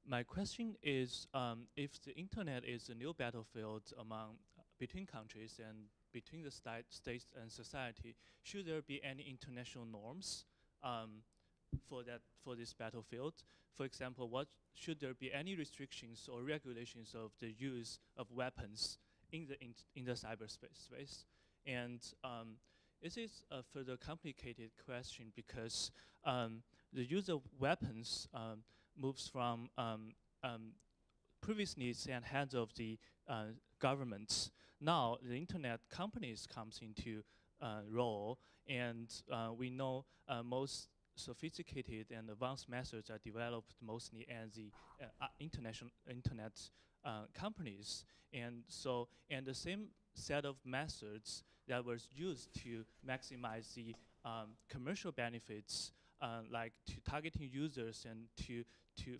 my question is, if the internet is a new battlefield between countries and between the states and society, should there be any international norms for this battlefield? For example, should there be any restrictions or regulations of the use of weapons in the cyberspace? And this is a further complicated question because the use of weapons moves from previously it's in hands of the governments. Now the internet companies comes into role, and we know most sophisticated and advanced methods are developed mostly as the internet companies, and the same set of methods that was used to maximize the commercial benefits, like to targeting users and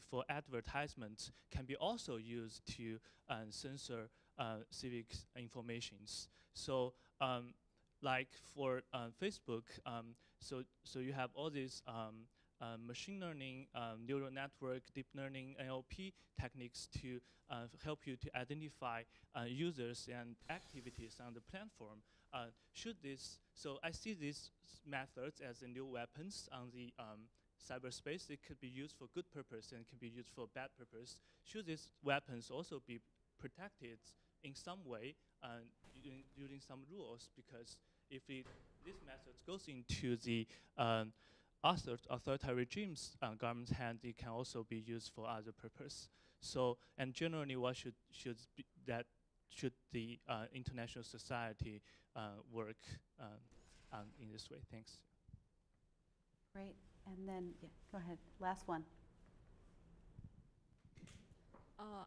for advertisements, can be also used to censor civic informations. So, like for Facebook, so you have all these machine learning, neural network, deep learning, NLP techniques to help you to identify users and activities on the platform. So I see these methods as the new weapons on the cyberspace. It could be used for good purpose and can be used for bad purpose. Should these weapons also be protected in some way using some rules? Because if these methods goes into the authoritarian regimes government's hand, it can also be used for other purpose. So, and generally, what should the international society work in this way? Thanks.
Great, and then yeah, go ahead. Last one.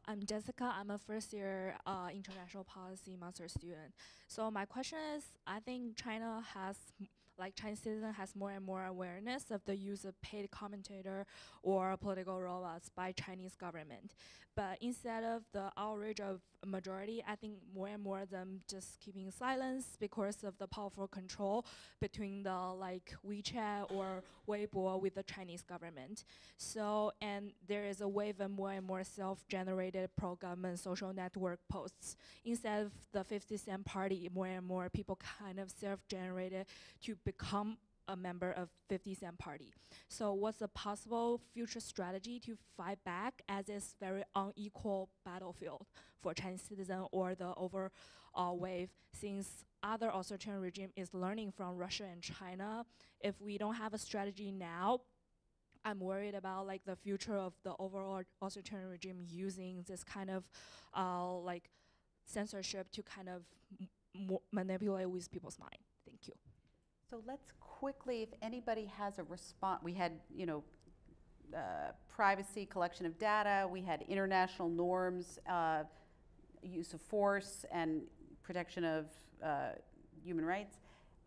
I'm Jessica. I'm a first-year international policy master student. So my question is, I think Chinese citizens has more and more awareness of the use of paid commentator or political robots by Chinese government. But instead of the outrage of a majority, I think more and more of them just keeping silence because of the powerful control between the WeChat or Weibo with the Chinese government. So, and there is a wave of more and more self-generated pro-government social network posts. Instead of the 50 Cent Party, more and more people kind of self-generated to become a member of 50 Cent Party. So what's a possible future strategy to fight back as this very unequal battlefield for Chinese citizens or the overall wave, since other authoritarian regime is learning from Russia and China? If we don't have a strategy now, I'm worried about the future of the overall authoritarian regime using this kind of censorship to kind of manipulate with people's mind. Thank you.
So let's quickly, if anybody has a response, we had, privacy, collection of data, we had international norms, use of force and protection of human rights,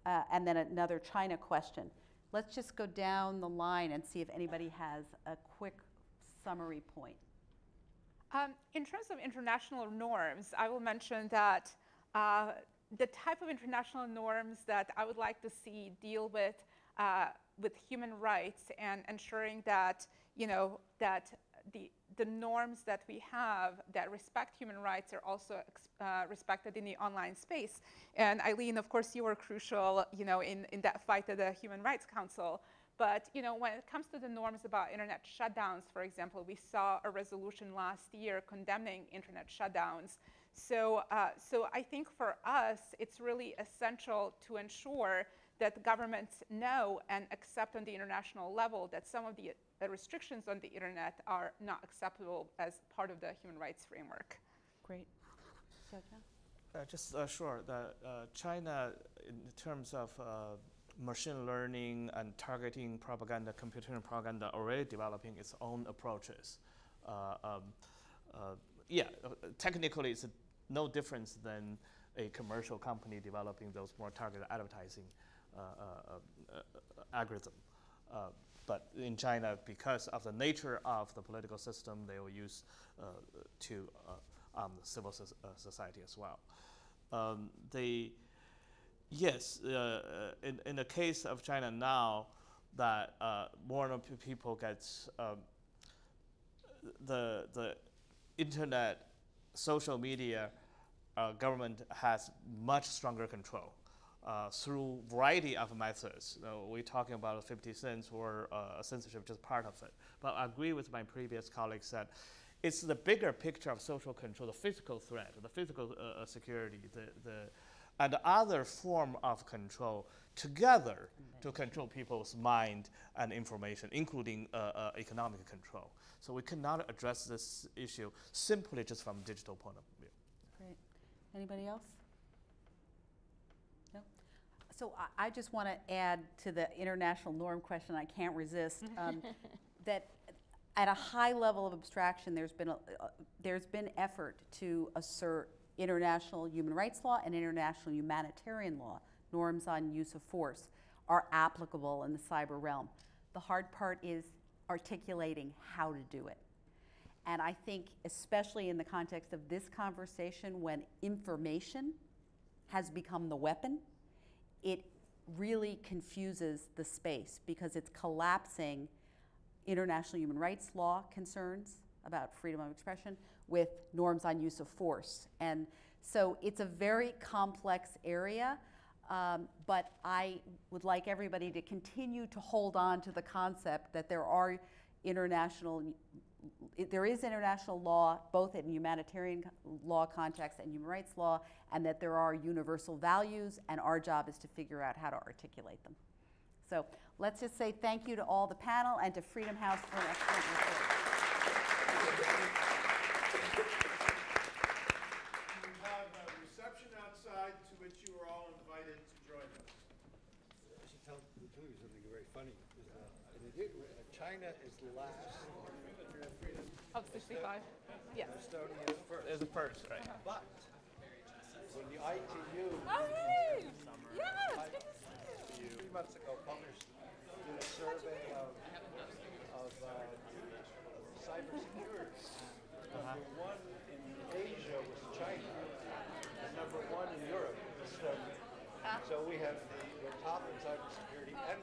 and then another China question. Let's just go down the line and see if anybody has a quick summary point.
In terms of international norms, I will mention that the type of international norms that I would like to see deal with human rights and ensuring that that the norms that we have that respect human rights are also respected in the online space. And Eileen, of course, you were crucial, in that fight at the Human Rights Council. But when it comes to the norms about internet shutdowns, for example, we saw a resolution last year condemning internet shutdowns. So I think for us, it's really essential to ensure that governments know and accept on the international level that some of the restrictions on the internet are not acceptable as part of the human rights framework.
Great.
Sure. China, in terms of machine learning and targeting propaganda, computer propaganda, already developing its own approaches. technically it's no difference than a commercial company developing those more targeted advertising algorithm. But in China, because of the nature of the political system, they will use to the civil society as well. In the case of China now, that more and more people get the internet, social media, government has much stronger control through variety of methods. We're talking about 50 cents or censorship, just part of it. But I agree with my previous colleagues that it's the bigger picture of social control, the physical threat, the physical security, and the other form of control together to control people's mind and information, including economic control. So we cannot address this issue simply just from digital point of view.
Great. Anybody else? No? So I just want to add to the international norm question, I can't resist, that at a high level of abstraction, there's been effort to assert international human rights law and international humanitarian law, norms on use of force, are applicable in the cyber realm. The hard part is articulating how to do it. And I think, especially in the context of this conversation, when information has become the weapon, it really confuses the space because it's collapsing international human rights law concerns about freedom of expression with norms on use of force. And so it's a very complex area, but I would like everybody to continue to hold on to the concept that there is international law, both in humanitarian law context and human rights law, and that there are universal values, and our job is to figure out how to articulate them. So let's just say thank you to all the panel and to Freedom House for an excellent report.
We have a reception outside to which you are all invited to join us.
I should tell you something very funny. China is last.
Of 65? Yes.
Estonia is first.
It's the first, right?
But when the ITU
Yes!
3 months ago published a survey of cybersecurity, number one in Asia was China, and number one in Europe was Estonia. So we have the top in cybersecurity and